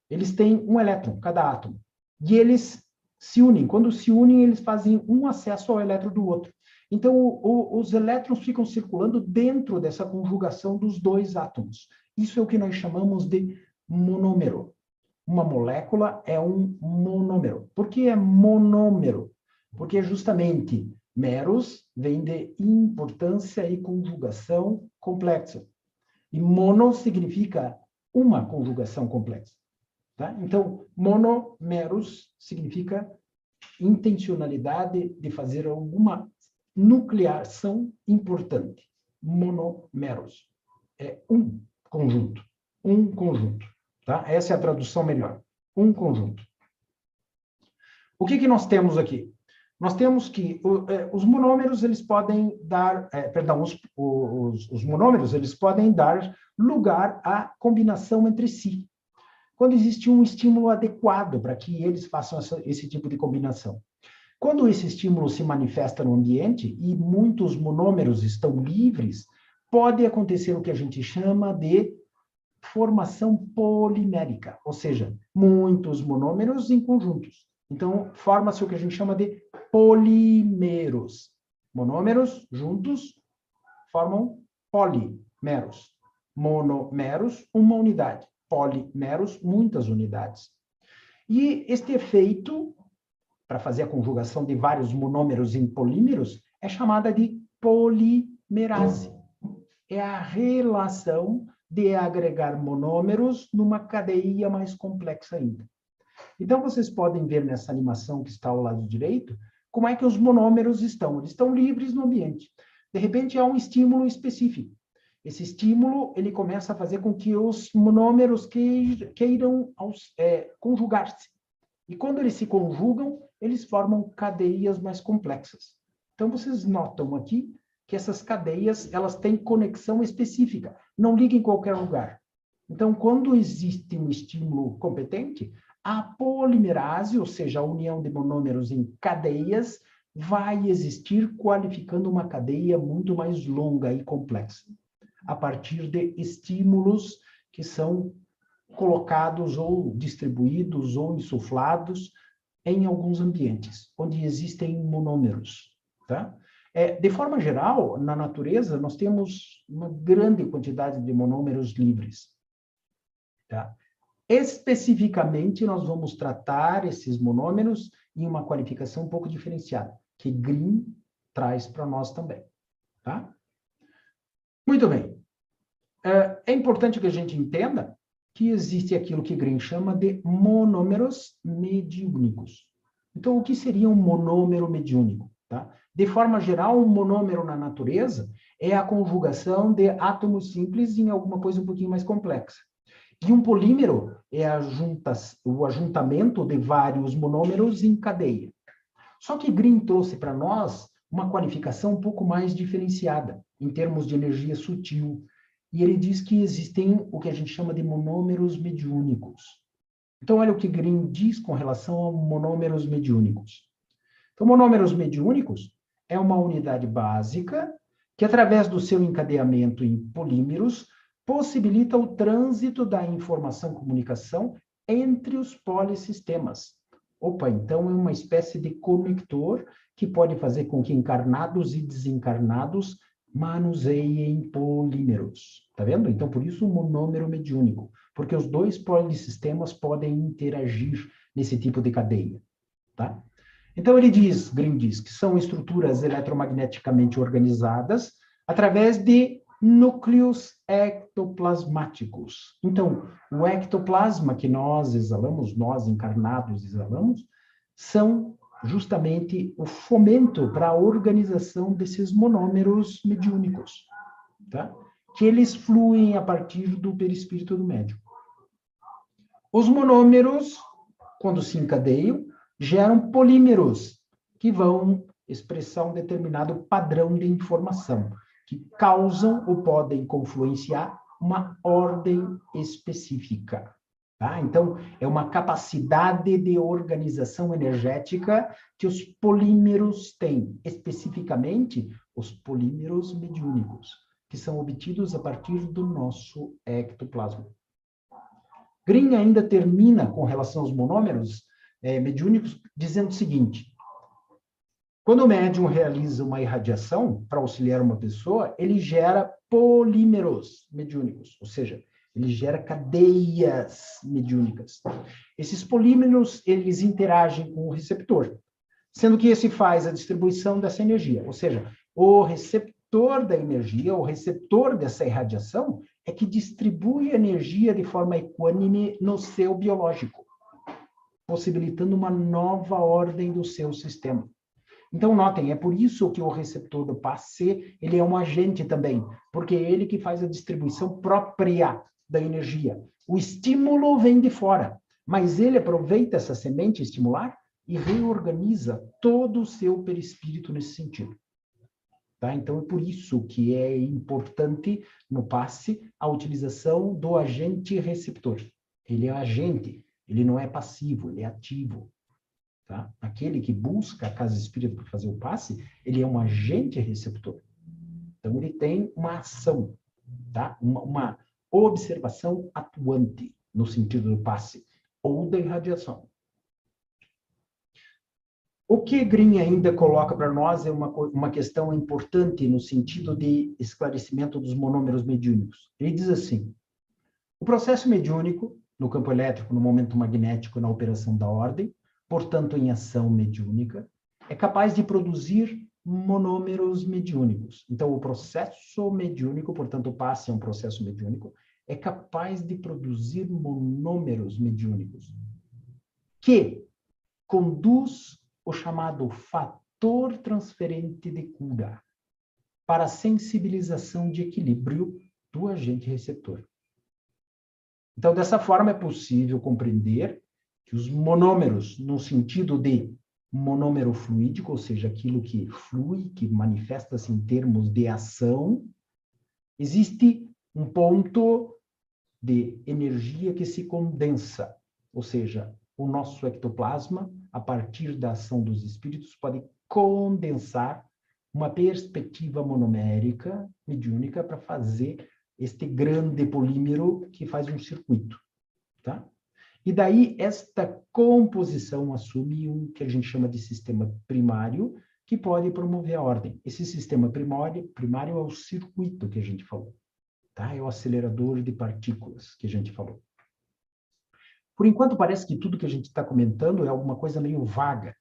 A: eles têm um elétron, cada átomo. E eles se unem. Quando se unem, eles fazem um acesso ao elétron do outro. Então, os elétrons ficam circulando dentro dessa conjugação dos dois átomos. Isso é o que nós chamamos de monômero. Uma molécula é um monômero. Por que é monômero? Porque justamente meros vem de importância e conjugação complexa. E mono significa uma conjugação complexa. Tá? Então, monomeros significa intencionalidade de fazer alguma nucleação importante. Monomeros. É um conjunto. Um conjunto. Tá? Essa é a tradução melhor. Um conjunto. O que nós temos aqui? Nós temos que os monômeros, eles podem dar, os monômeros, eles podem dar lugar à combinação entre si, quando existe um estímulo adequado para que eles façam esse tipo de combinação. Quando esse estímulo se manifesta no ambiente e muitos monômeros estão livres, pode acontecer o que a gente chama de formação polimérica, ou seja, muitos monômeros em conjuntos. Então, forma-se o que a gente chama de polímeros. Monômeros juntos formam polímeros. Monomeros, uma unidade. Polímeros, muitas unidades. E este efeito, para fazer a conjugação de vários monômeros em polímeros, é chamada de polimerase. É a relação de agregar monômeros numa cadeia mais complexa ainda. Então, vocês podem ver nessa animação que está ao lado direito, como é que os monômeros estão. Eles estão livres no ambiente. De repente, há um estímulo específico. Esse estímulo, ele começa a fazer com que os monômeros queiram conjugar-se. E quando eles se conjugam, eles formam cadeias mais complexas. Então, vocês notam aqui que essas cadeias, elas têm conexão específica. Não ligam em qualquer lugar. Então, quando existe um estímulo competente, a polimerase, ou seja, a união de monômeros em cadeias, vai existir qualificando uma cadeia muito mais longa e complexa, a partir de estímulos que são colocados ou distribuídos ou insuflados em alguns ambientes, onde existem monômeros, tá? De forma geral, na natureza, nós temos uma grande quantidade de monômeros livres, tá? Especificamente, nós vamos tratar esses monômeros em uma qualificação um pouco diferenciada, que Green traz para nós também, tá? Muito bem. É importante que a gente entenda que existe aquilo que Green chama de monômeros mediúnicos. Então, o que seria um monômero mediúnico? Tá? De forma geral, um monômero na natureza é a conjugação de átomos simples em alguma coisa um pouquinho mais complexa. E um polímero é o ajuntamento de vários monômeros em cadeia. Só que Green trouxe para nós uma qualificação um pouco mais diferenciada, em termos de energia sutil. E ele diz que existem o que a gente chama de monômeros mediúnicos. Então, olha o que Green diz com relação a monômeros mediúnicos. Então, monômeros mediúnicos é uma unidade básica que, através do seu encadeamento em polímeros, possibilita o trânsito da informação-comunicação entre os polissistemas. Opa, então é uma espécie de conector que pode fazer com que encarnados e desencarnados manuseiem polímeros. Tá vendo? Então, por isso o monômero mediúnico, porque os dois polissistemas podem interagir nesse tipo de cadeia, tá? Então, Green diz que são estruturas eletromagneticamente organizadas através de núcleos ectoplasmáticos. Então, o ectoplasma que nós exalamos, nós encarnados exalamos, são justamente o fomento para a organização desses monômeros mediúnicos, tá? Que eles fluem a partir do perispírito do médium. Os monômeros, quando se encadeiam, geram polímeros, que vão expressar um determinado padrão de informação, que causam ou podem confluenciar uma ordem específica. Tá? Então, é uma capacidade de organização energética que os polímeros têm, especificamente os polímeros mediúnicos, que são obtidos a partir do nosso ectoplasma. Green ainda termina, com relação aos monômeros mediúnicos, dizendo o seguinte: quando o médium realiza uma irradiação para auxiliar uma pessoa, ele gera polímeros mediúnicos, ou seja, ele gera cadeias mediúnicas. Esses polímeros, eles interagem com o receptor, sendo que esse faz a distribuição dessa energia, ou seja, o receptor da energia, o receptor dessa irradiação, é que distribui a energia de forma equânime no seu biológico, possibilitando uma nova ordem do seu sistema. Então, notem, é por isso que o receptor do passe, ele é um agente também, porque é ele que faz a distribuição própria da energia. O estímulo vem de fora, mas ele aproveita essa semente estimular e reorganiza todo o seu perispírito nesse sentido. Tá? Então, é por isso que é importante no passe a utilização do agente receptor. Ele é agente, ele não é passivo, ele é ativo. Tá? Aquele que busca a casa espírita para fazer o passe, ele é um agente receptor. Então, ele tem uma ação, tá? Uma observação atuante, no sentido do passe, ou da irradiação. O que Green ainda coloca para nós é uma questão importante no sentido de esclarecimento dos monômeros mediúnicos. Ele diz assim: o processo mediúnico, no campo elétrico, no momento magnético, na operação da ordem, portanto, em ação mediúnica, é capaz de produzir monômeros mediúnicos. Então, o processo mediúnico, portanto, o passe é um processo mediúnico, é capaz de produzir monômeros mediúnicos, que conduz o chamado fator transferente de cura para a sensibilização de equilíbrio do agente receptor. Então, dessa forma, é possível compreender que os monômeros, no sentido de monômero fluídico, ou seja, aquilo que flui, que manifesta-se em termos de ação, existe um ponto de energia que se condensa, ou seja, o nosso ectoplasma, a partir da ação dos espíritos, pode condensar uma perspectiva monomérica, mediúnica, para fazer este grande polímero que faz um circuito, tá? E daí, esta composição assume um que a gente chama de sistema primário, que pode promover a ordem. Esse sistema primário é o circuito que a gente falou, tá? É o acelerador de partículas que a gente falou. Por enquanto, parece que tudo que a gente está comentando é alguma coisa meio vaga,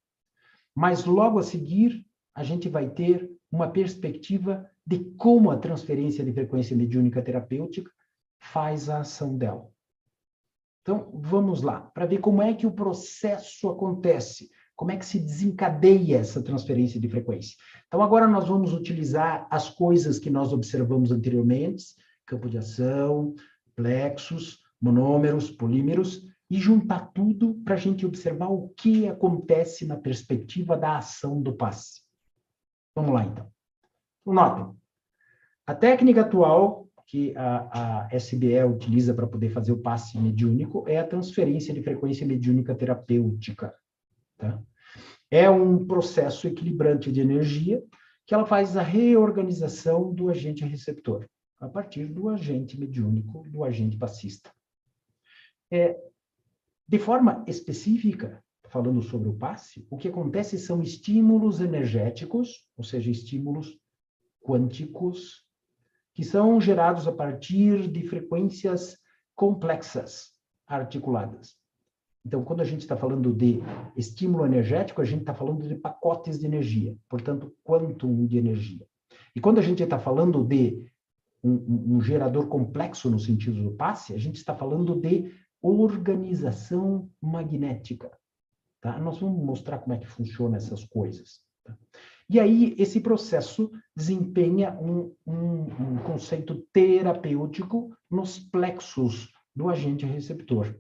A: mas logo a seguir, a gente vai ter uma perspectiva de como a transferência de frequência mediúnica terapêutica faz a ação dela. Então, vamos lá, para ver como é que o processo acontece, como é que se desencadeia essa transferência de frequência. Então, agora nós vamos utilizar as coisas que nós observamos anteriormente, campo de ação, plexos, monômeros, polímeros, e juntar tudo para a gente observar o que acontece na perspectiva da ação do passe. Vamos lá, então. Notem, a técnica atual que a SBE utiliza para poder fazer o passe mediúnico é a transferência de frequência mediúnica terapêutica. Tá? É um processo equilibrante de energia que ela faz a reorganização do agente receptor, a partir do agente mediúnico, do agente passista. De forma específica, falando sobre o passe, o que acontece são estímulos energéticos, ou seja, estímulos quânticos, que são gerados a partir de frequências complexas, articuladas. Então, quando a gente está falando de estímulo energético, a gente está falando de pacotes de energia, portanto, quantum de energia. E quando a gente está falando de um gerador complexo no sentido do passe, a gente está falando de organização magnética. Tá? Nós vamos mostrar como é que funciona essas coisas. Tá? E aí, esse processo desempenha um conceito terapêutico nos plexos do agente receptor,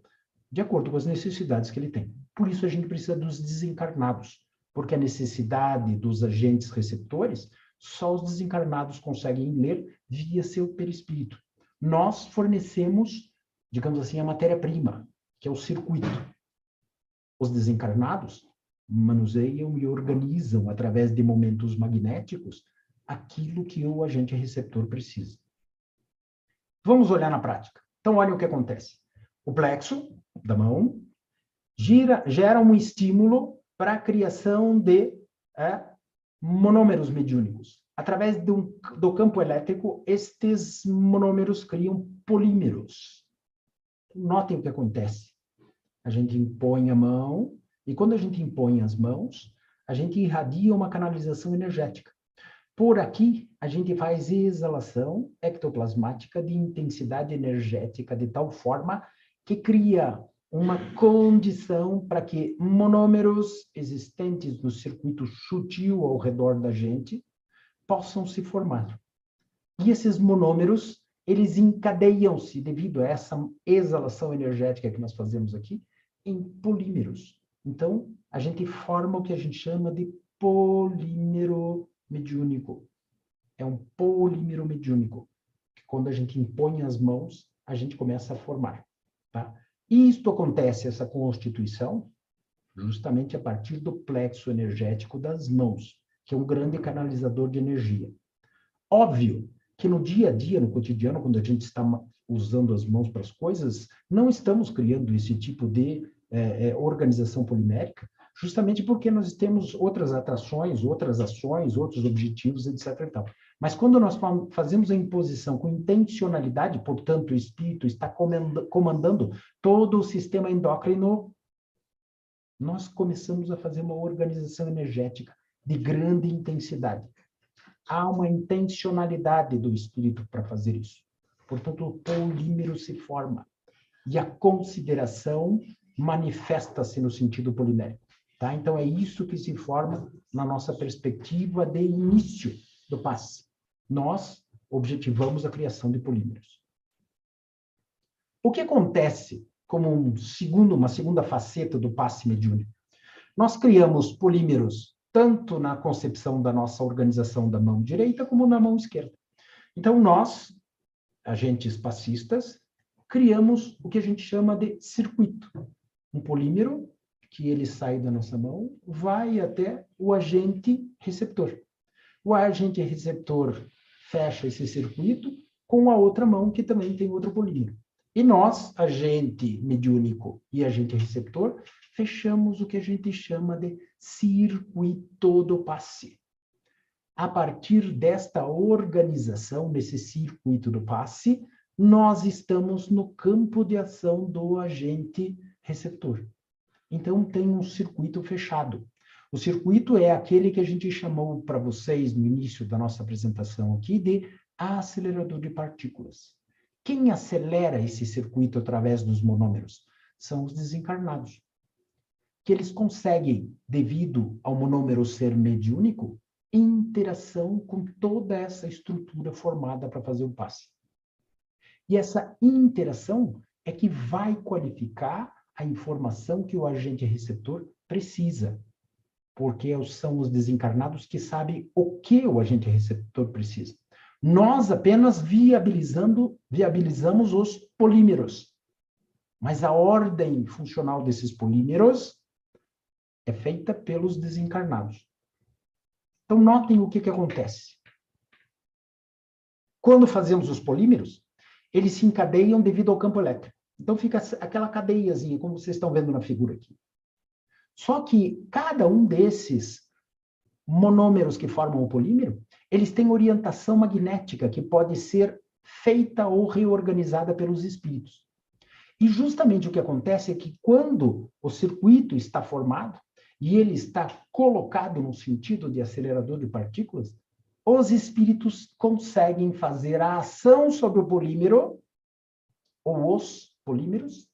A: de acordo com as necessidades que ele tem. Por isso, a gente precisa dos desencarnados, porque a necessidade dos agentes receptores, só os desencarnados conseguem ler via seu perispírito. Nós fornecemos, digamos assim, a matéria-prima, que é o circuito. Os desencarnados manuseiam e organizam, através de momentos magnéticos, aquilo que o agente receptor precisa. Vamos olhar na prática. Então, olha o que acontece. O plexo da mão gera um estímulo para a criação de monômeros mediúnicos. Através do campo elétrico, estes monômeros criam polímeros. Notem o que acontece. A gente impõe a mão, e quando a gente impõe as mãos, a gente irradia uma canalização energética. Por aqui, a gente faz exalação ectoplasmática de intensidade energética de tal forma que cria uma condição para que monômeros existentes no circuito sutil ao redor da gente possam se formar. E esses monômeros, eles encadeiam-se, devido a essa exalação energética que nós fazemos aqui, em polímeros. Então, a gente forma o que a gente chama de polímero mediúnico. É um polímero mediúnico, que quando a gente impõe as mãos, a gente começa a formar. Tá? Isto acontece, essa constituição, justamente a partir do plexo energético das mãos, que é um grande canalizador de energia. Óbvio que no dia a dia, no cotidiano, quando a gente está usando as mãos para as coisas, não estamos criando esse tipo de organização polimérica, justamente porque nós temos outras atrações, outras ações, outros objetivos, etc. E tal. Mas quando nós fazemos a imposição com intencionalidade, portanto, o espírito está comandando todo o sistema endócrino, nós começamos a fazer uma organização energética de grande intensidade. Há uma intencionalidade do espírito para fazer isso. Portanto, o polímero se forma. E a consideração manifesta-se no sentido polimérico. Tá? Então, é isso que se forma na nossa perspectiva de início do passe. Nós objetivamos a criação de polímeros. O que acontece como uma segunda faceta do passe mediúnico? Nós criamos polímeros tanto na concepção da nossa organização da mão direita como na mão esquerda. Então, nós, agentes passistas, criamos o que a gente chama de circuito. Um polímero que ele sai da nossa mão, vai até o agente receptor. O agente receptor fecha esse circuito com a outra mão, que também tem outro polímero. E nós, agente mediúnico e agente receptor, fechamos o que a gente chama de circuito do passe. A partir desta organização, desse circuito do passe, nós estamos no campo de ação do agente receptor. Então, tem um circuito fechado. O circuito é aquele que a gente chamou para vocês no início da nossa apresentação aqui de acelerador de partículas. Quem acelera esse circuito através dos monômeros? São os desencarnados. Que eles conseguem, devido ao monômero ser mediúnico, interação com toda essa estrutura formada para fazer o passe. E essa interação é que vai qualificar a informação que o agente receptor precisa, porque são os desencarnados que sabem o que o agente receptor precisa. Nós apenas viabilizamos os polímeros, mas a ordem funcional desses polímeros é feita pelos desencarnados. Então, notem o que acontece. Quando fazemos os polímeros, eles se encadeiam devido ao campo elétrico. Então, fica aquela cadeiazinha, como vocês estão vendo na figura aqui. Só que cada um desses monômeros que formam o polímero, eles têm orientação magnética que pode ser feita ou reorganizada pelos espíritos. E justamente o que acontece é que quando o circuito está formado e ele está colocado no sentido de acelerador de partículas, os espíritos conseguem fazer a ação sobre o polímero, ou os polímeros,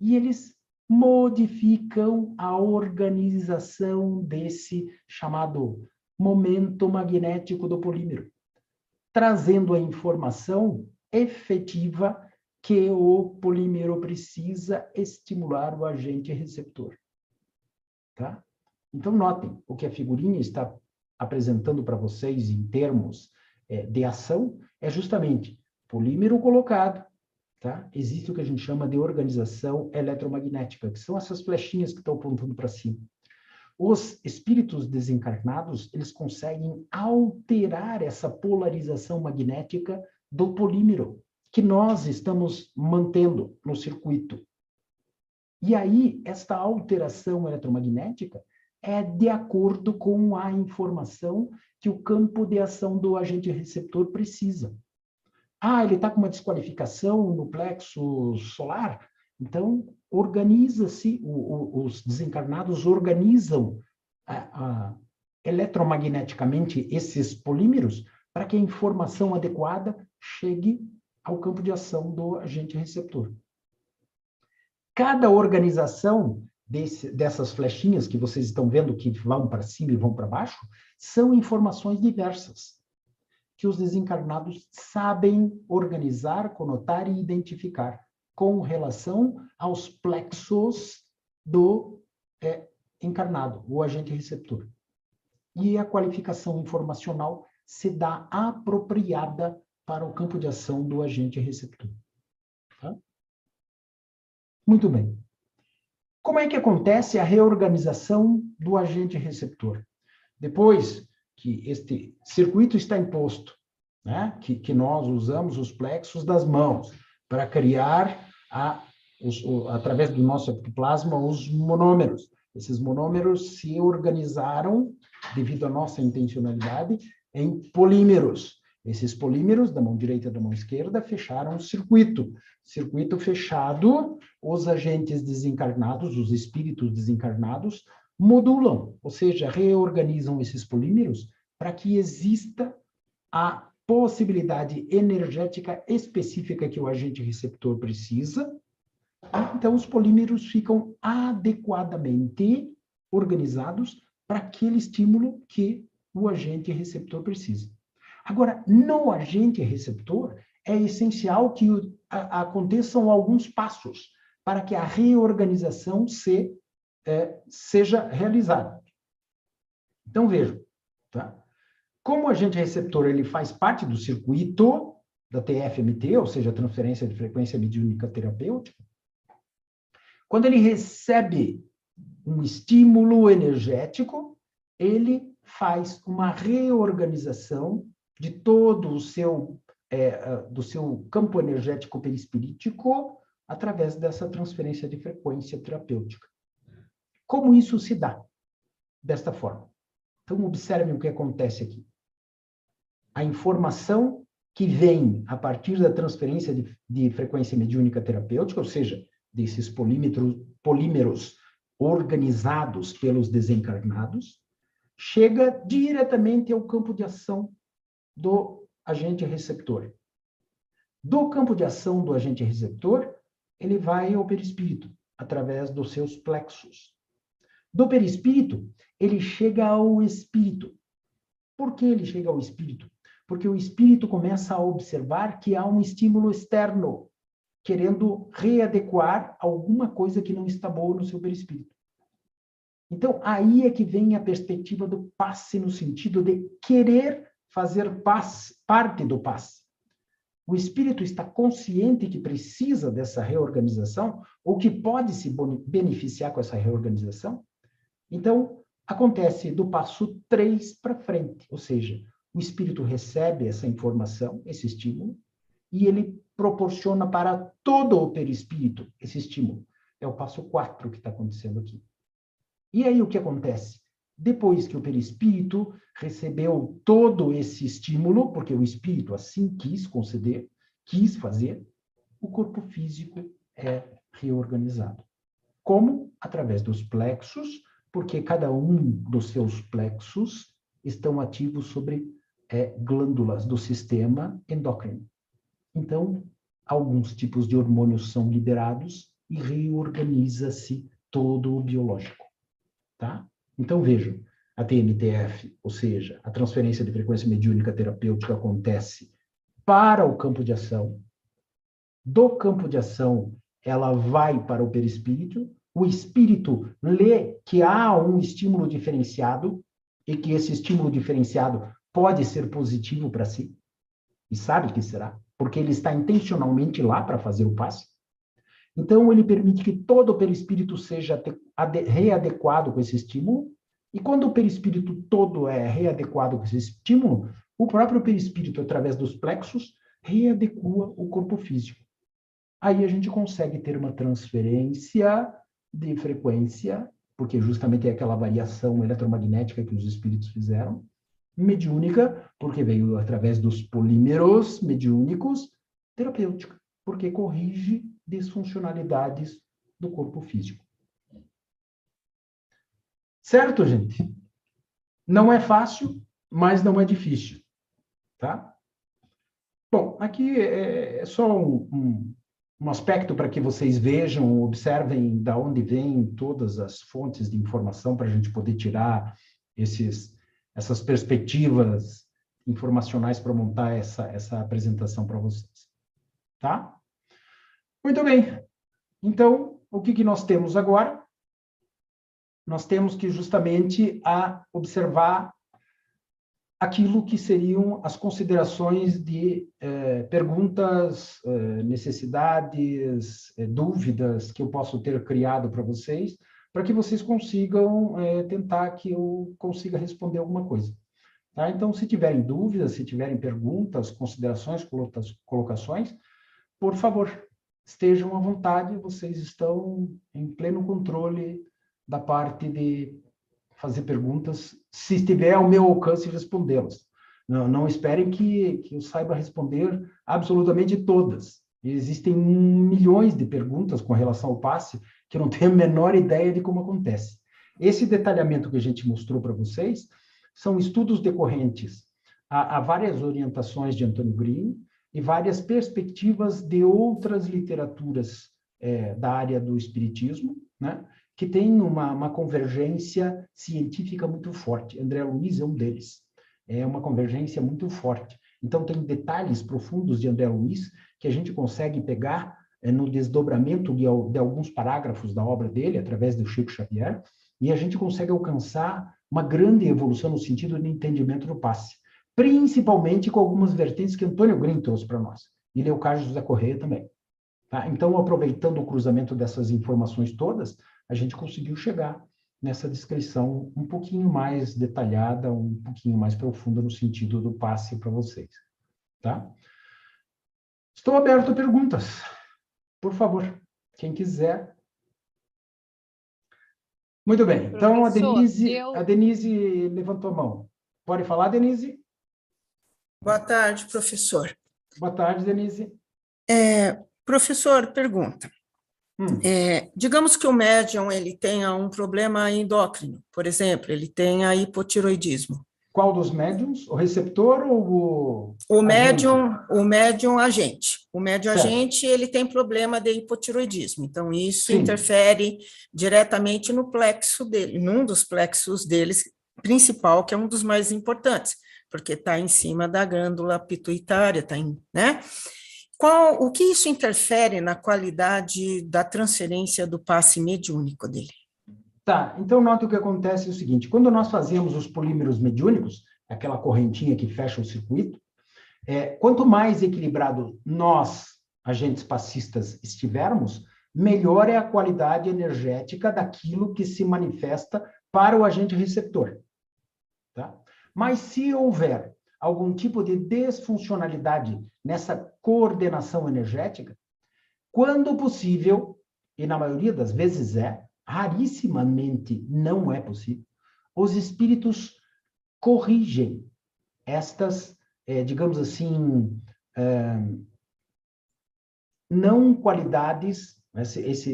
A: e eles modificam a organização desse chamado momento magnético do polímero, trazendo a informação efetiva que o polímero precisa estimular o agente receptor. Tá? Então, notem, o que a figurinha está apresentando para vocês em termos de ação é justamente polímero colocado, tá? Existe o que a gente chama de organização eletromagnética, que são essas flechinhas que estão apontando para cima. Os espíritos desencarnados, eles conseguem alterar essa polarização magnética do polímero, que nós estamos mantendo no circuito. E aí, esta alteração eletromagnética é de acordo com a informação que o campo de ação do agente receptor precisa. Ah, ele está com uma desqualificação no plexo solar? Então, organiza-se, os desencarnados organizam eletromagneticamente esses polímeros para que a informação adequada chegue ao campo de ação do agente receptor. Cada organização dessas flechinhas que vocês estão vendo que vão para cima e vão para baixo, são informações diversas, que os desencarnados sabem organizar, conotar e identificar com relação aos plexos do encarnado, o agente receptor. E a qualificação informacional se dá apropriada para o campo de ação do agente receptor. Tá? Muito bem. Como é que acontece a reorganização do agente receptor? Depois que este circuito está imposto, né, que nós usamos os plexos das mãos para criar, através do nosso ectoplasma, os monômeros. Esses monômeros se organizaram, devido à nossa intencionalidade, em polímeros. Esses polímeros, da mão direita e da mão esquerda, fecharam o circuito. Circuito fechado, os agentes desencarnados, os espíritos desencarnados, modulam, ou seja, reorganizam esses polímeros para que exista a possibilidade energética específica que o agente receptor precisa. Então, os polímeros ficam adequadamente organizados para aquele estímulo que o agente receptor precisa. Agora, no agente receptor, é essencial que aconteçam alguns passos para que a reorganização seja realizada. Então, vejam, tá? Como o agente receptor ele faz parte do circuito da TFMT, ou seja, transferência de frequência mediúnica terapêutica, quando ele recebe um estímulo energético, ele faz uma reorganização de todo o seu, do seu campo energético perispirítico através dessa transferência de frequência terapêutica. Como isso se dá? Desta forma. Então, observem o que acontece aqui. A informação que vem a partir da transferência de frequência mediúnica terapêutica, ou seja, desses polímeros organizados pelos desencarnados, chega diretamente ao campo de ação do agente receptor. Do campo de ação do agente receptor, ele vai ao perispírito, através dos seus plexos. Do perispírito, ele chega ao espírito. Por que ele chega ao espírito? Porque o espírito começa a observar que há um estímulo externo, querendo readequar alguma coisa que não está boa no seu perispírito. Então, aí é que vem a perspectiva do passe, no sentido de querer fazer parte do passe. O espírito está consciente que precisa dessa reorganização, ou que pode se beneficiar com essa reorganização. Então, acontece do passo 3 para frente, ou seja, o espírito recebe essa informação, esse estímulo, e ele proporciona para todo o perispírito esse estímulo. É o passo 4 que está acontecendo aqui. E aí o que acontece? Depois que o perispírito recebeu todo esse estímulo, porque o espírito assim quis conceder, quis fazer, o corpo físico é reorganizado. Como? Através dos plexos, porque cada um dos seus plexos estão ativos sobre glândulas do sistema endócrino. Então, alguns tipos de hormônios são liberados e reorganiza-se todo o biológico. Tá? Então, vejam, a TMTF, ou seja, a transferência de frequência mediúnica terapêutica acontece para o campo de ação. Do campo de ação, ela vai para o perispírito. o espírito lê que há um estímulo diferenciado e que esse estímulo diferenciado pode ser positivo para si, e sabe que será, porque ele está intencionalmente lá para fazer o passe. Então, ele permite que todo o perispírito seja readequado com esse estímulo, e quando o perispírito todo é readequado com esse estímulo, o próprio perispírito, através dos plexos, readequa o corpo físico. Aí a gente consegue ter uma transferência de frequência, porque justamente é aquela variação eletromagnética que os espíritos fizeram, mediúnica, porque veio através dos polímeros mediúnicos, terapêutica, porque corrige disfuncionalidades do corpo físico. Certo, gente? Não é fácil, mas não é difícil, tá? Bom, aqui é só um aspecto para que vocês vejam, observem da onde vêm todas as fontes de informação para a gente poder tirar essas perspectivas informacionais para montar essa apresentação para vocês. Tá? Muito bem. Então, o que nós temos agora? Nós temos que justamente observar aquilo que seriam as considerações de perguntas, necessidades, dúvidas que eu posso ter criado para vocês, para que vocês consigam tentar que eu consiga responder alguma coisa. Tá? Então, se tiverem dúvidas, se tiverem perguntas, considerações, colocações, por favor, estejam à vontade, vocês estão em pleno controle da parte de fazer perguntas, se estiver ao meu alcance respondê-las. Não esperem que eu saiba responder absolutamente todas. Existem milhões de perguntas com relação ao passe que eu não tenho a menor ideia de como acontece. Esse detalhamento que a gente mostrou para vocês são estudos decorrentes a várias orientações de Antônio Green e várias perspectivas de outras literaturas da área do espiritismo, né? Que tem uma convergência científica muito forte. André Luiz é um deles. É uma convergência muito forte. Então, tem detalhes profundos de André Luiz que a gente consegue pegar no desdobramento de alguns parágrafos da obra dele, através do Chico Xavier, e a gente consegue alcançar uma grande evolução no sentido de entendimento do passe, principalmente com algumas vertentes que Antônio Green trouxe para nós, e Leocádio José Correia também. Tá? Então, aproveitando o cruzamento dessas informações todas, a gente conseguiu chegar nessa descrição um pouquinho mais detalhada, um pouquinho mais profunda no sentido do passe para vocês. Tá? Estou aberto a perguntas. Por favor, quem quiser. Muito bem. Então, a Denise levantou a mão. Pode falar, Denise?
B: Boa tarde, professor.
A: Boa tarde, Denise.
B: Professor, pergunta. Digamos que o médium ele tenha um problema endócrino, por exemplo, ele tenha hipotiroidismo.
A: Qual dos médiums? O receptor ou
B: o médium agente? O médium
A: certo.
B: Agente, ele tem problema de hipotiroidismo, então isso
A: Sim.
B: interfere diretamente no plexo dele, num dos plexos deles principal, que é um dos mais importantes, porque está em cima da glândula pituitária, né? O que isso interfere na qualidade da transferência do passe mediúnico dele?
A: Tá, então nota o que acontece é o seguinte, quando nós fazemos os polímeros mediúnicos, aquela correntinha que fecha o circuito, quanto mais equilibrado nós, agentes passistas, estivermos, melhor é a qualidade energética daquilo que se manifesta para o agente receptor. Tá? Mas se houver algum tipo de desfuncionalidade nessa coordenação energética, quando possível, e na maioria das vezes rarissimamente não é possível, os espíritos corrigem estas, digamos assim, não qualidades,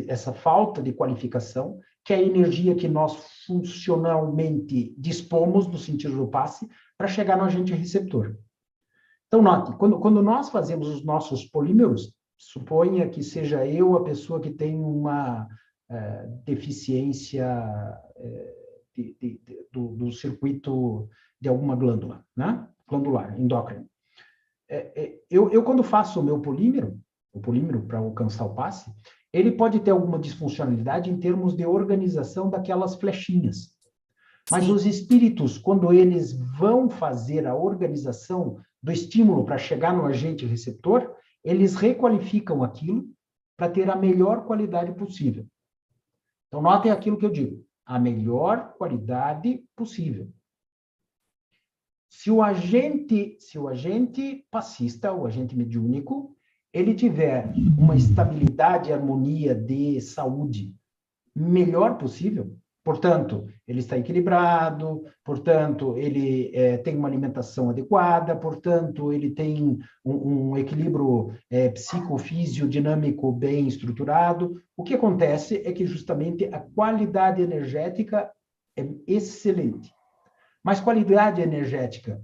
A: essa falta de qualificação, que é a energia que nós funcionalmente dispomos, no sentido do passe, para chegar no agente receptor. Então, note, quando nós fazemos os nossos polímeros, suponha que seja eu a pessoa que tem uma deficiência do circuito de alguma glândula, né? Glandular, endócrino. Eu, quando faço o meu polímero, para alcançar o passe, ele pode ter alguma disfuncionalidade em termos de organização daquelas flechinhas. Mas os espíritos, quando eles vão fazer a organização do estímulo para chegar no agente receptor, eles requalificam aquilo para ter a melhor qualidade possível. Então, notem aquilo que eu digo, a melhor qualidade possível. Se o agente passista, o agente mediúnico, ele tiver uma estabilidade e harmonia de saúde melhor possível, portanto, ele está equilibrado, portanto, ele tem uma alimentação adequada, portanto, ele tem um equilíbrio psicofisiodinâmico bem estruturado. O que acontece é que, justamente, a qualidade energética é excelente. Mas qualidade energética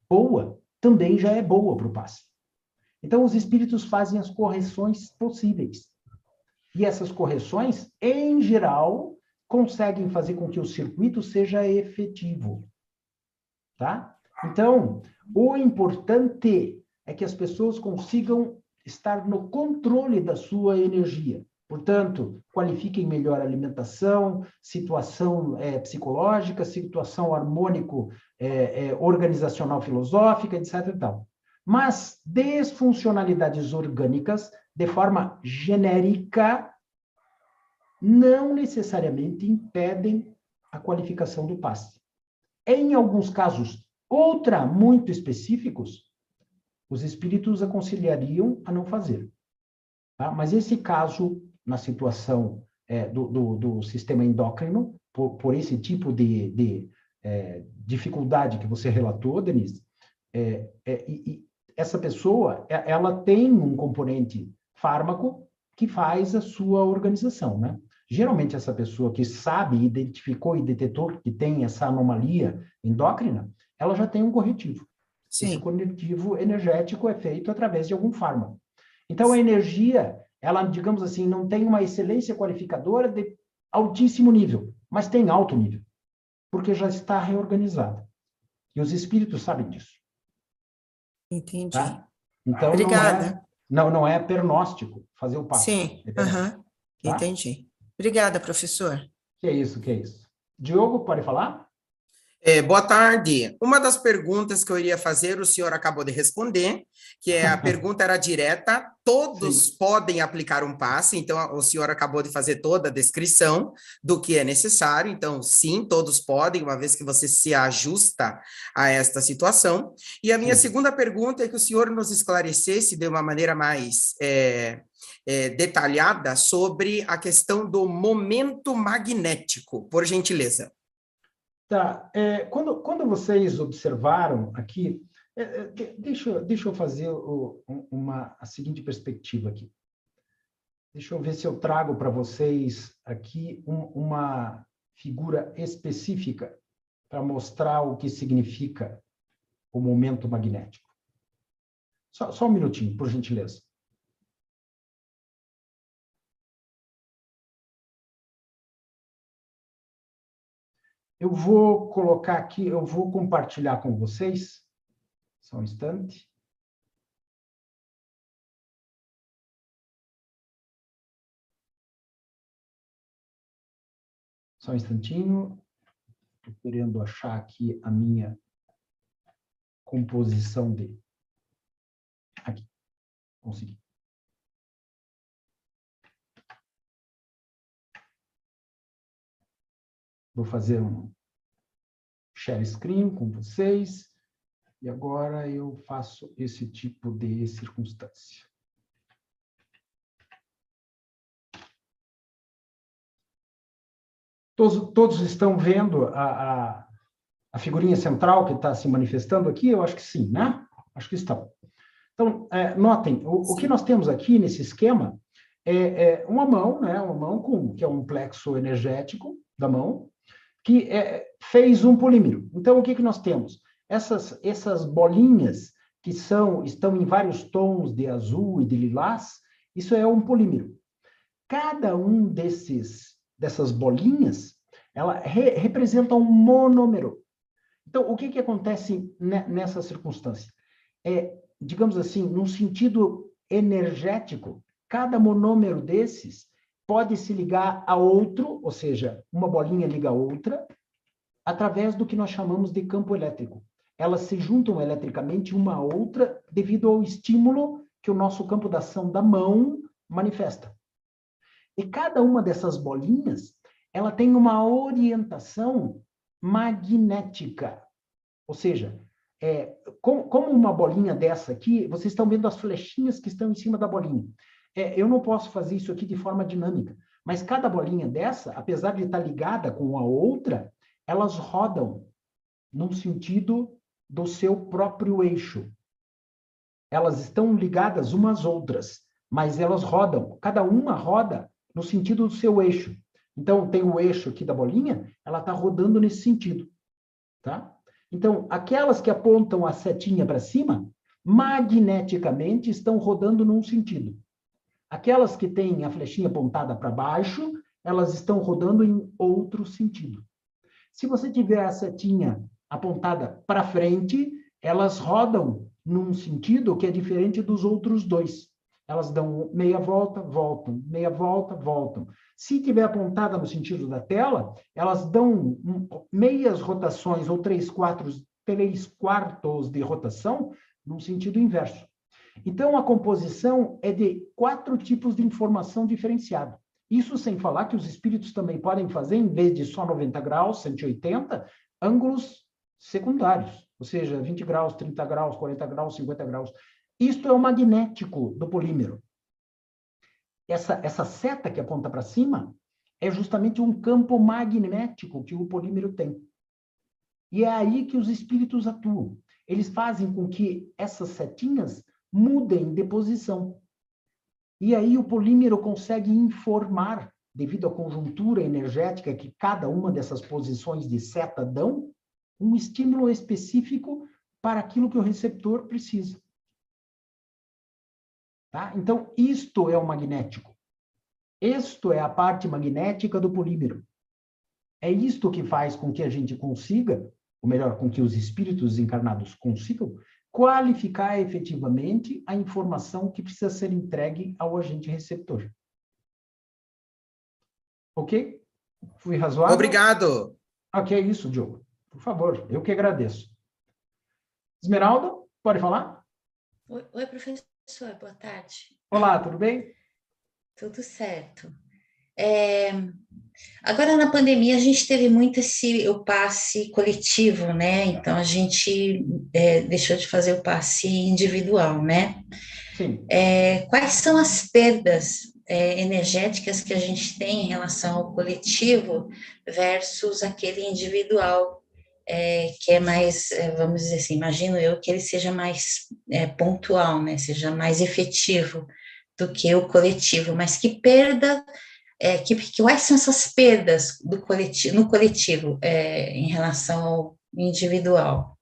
A: boa também já é boa para o passe. Então, os espíritos fazem as correções possíveis. E essas correções, em geral, conseguem fazer com que o circuito seja efetivo. Tá? Então, o importante é que as pessoas consigam estar no controle da sua energia. Portanto, qualifiquem melhor a alimentação, situação psicológica, situação harmônico, organizacional filosófica, etc. e tal. Mas desfuncionalidades orgânicas, de forma genérica, não necessariamente impedem a qualificação do passe. Em alguns casos, muito específicos, os espíritos aconselhariam a não fazer. Tá? Mas esse caso, na situação do sistema endócrino, por esse tipo de dificuldade que você relatou, Denise, essa pessoa, ela tem um componente fármaco que faz a sua organização, né? Geralmente, essa pessoa que sabe, identificou e detectou que tem essa anomalia endócrina, ela já tem um corretivo.
B: Sim.
A: Esse corretivo energético é feito através de algum fármaco. Então, a energia, ela, digamos assim, não tem uma excelência qualificadora de altíssimo nível, mas tem alto nível, porque já está reorganizada. E os espíritos sabem disso.
B: Entendi.
A: Tá? Então,
B: obrigada.
A: Não é pernóstico fazer o passo.
B: Sim,
A: Tá?
B: Entendi. Obrigada, professor.
A: Que é isso. Diogo, pode falar?
C: Boa tarde. Uma das perguntas que eu iria fazer, o senhor acabou de responder, que a pergunta era direta, todos podem aplicar um passe, então o senhor acabou de fazer toda a descrição do que é necessário, então sim, todos podem, uma vez que você se ajusta a esta situação. E a minha segunda pergunta é que o senhor nos esclarecesse de uma maneira mais detalhada sobre a questão do momento magnético, por gentileza.
A: Tá. Quando vocês observaram aqui, deixa eu fazer a seguinte perspectiva aqui. Deixa eu ver se eu trago para vocês aqui uma figura específica para mostrar o que significa o momento magnético. Só um minutinho, por gentileza. Eu vou colocar aqui, eu vou compartilhar com vocês. Só um instante. Só um instantinho. Estou querendo achar aqui a minha composição de... Aqui. Consegui. Vou fazer um share screen com vocês. E agora eu faço esse tipo de circunstância. Todos estão vendo a figurinha central que está se manifestando aqui? Eu acho que sim, né? Acho que estão. Então, notem, o que nós temos aqui nesse esquema é uma mão, né? Uma mão que é um plexo energético da mão, que fez um polímero. Então, o que nós temos? Essas bolinhas que estão em vários tons de azul e de lilás, isso é um polímero. Cada um dessas bolinhas, ela representa um monômero. Então, o que acontece nessa circunstância? Digamos assim, num sentido energético, Cada monômero desses pode se ligar a outro, ou seja, uma bolinha liga a outra, através do que nós chamamos de campo elétrico. Elas se juntam eletricamente uma a outra devido ao estímulo que o nosso campo de ação da mão manifesta. E cada uma dessas bolinhas, ela tem uma orientação magnética. Ou seja, como uma bolinha dessa aqui, vocês estão vendo as flechinhas que estão em cima da bolinha. Eu não posso fazer isso aqui de forma dinâmica, mas cada bolinha dessa, apesar de estar ligada com a outra, elas rodam num sentido do seu próprio eixo. Elas estão ligadas umas às outras, mas elas rodam, cada uma roda no sentido do seu eixo. Então, tem o eixo aqui da bolinha, ela está rodando nesse sentido, tá? Então, aquelas que apontam a setinha para cima, magneticamente estão rodando num sentido. Aquelas que têm a flechinha apontada para baixo, elas estão rodando em outro sentido. Se você tiver a setinha apontada para frente, elas rodam num sentido que é diferente dos outros dois. Elas dão meia volta, voltam, meia volta, voltam. Se tiver apontada no sentido da tela, elas dão meias rotações ou 3/4 de rotação num sentido inverso. Então, a composição é de 4 tipos de informação diferenciada. Isso sem falar que os espíritos também podem fazer, em vez de só 90 graus, 180, ângulos secundários, ou seja, 20 graus, 30 graus, 40 graus, 50 graus. Isto é o magnético do polímero. Essa seta que aponta para cima é justamente um campo magnético que o polímero tem. E é aí que os espíritos atuam. Eles fazem com que essas setinhas mudem de posição. E aí o polímero consegue informar, devido à conjuntura energética que cada uma dessas posições de seta dão, um estímulo específico para aquilo que o receptor precisa. Tá? Então, isto é o magnético. Isto é a parte magnética do polímero. É isto que faz com que a gente consiga, ou melhor, com que os espíritos encarnados consigam, qualificar efetivamente a informação que precisa ser entregue ao agente receptor. Ok? Fui razoável?
C: Obrigado.
A: Ok, isso, Diogo. Por favor, eu que agradeço. Esmeralda, pode falar?
D: Oi, professor, boa tarde.
A: Olá, tudo bem?
D: Tudo certo. Agora, na pandemia, a gente teve muito o passe coletivo, né? Então, a gente deixou de fazer o passe individual, né?
A: Sim.
D: Quais são as perdas energéticas que a gente tem em relação ao coletivo versus aquele individual, que é mais, vamos dizer assim, imagino eu que ele seja mais pontual, né? Seja mais efetivo do que o coletivo, mas que perda... quais são essas perdas no coletivo em relação ao individual?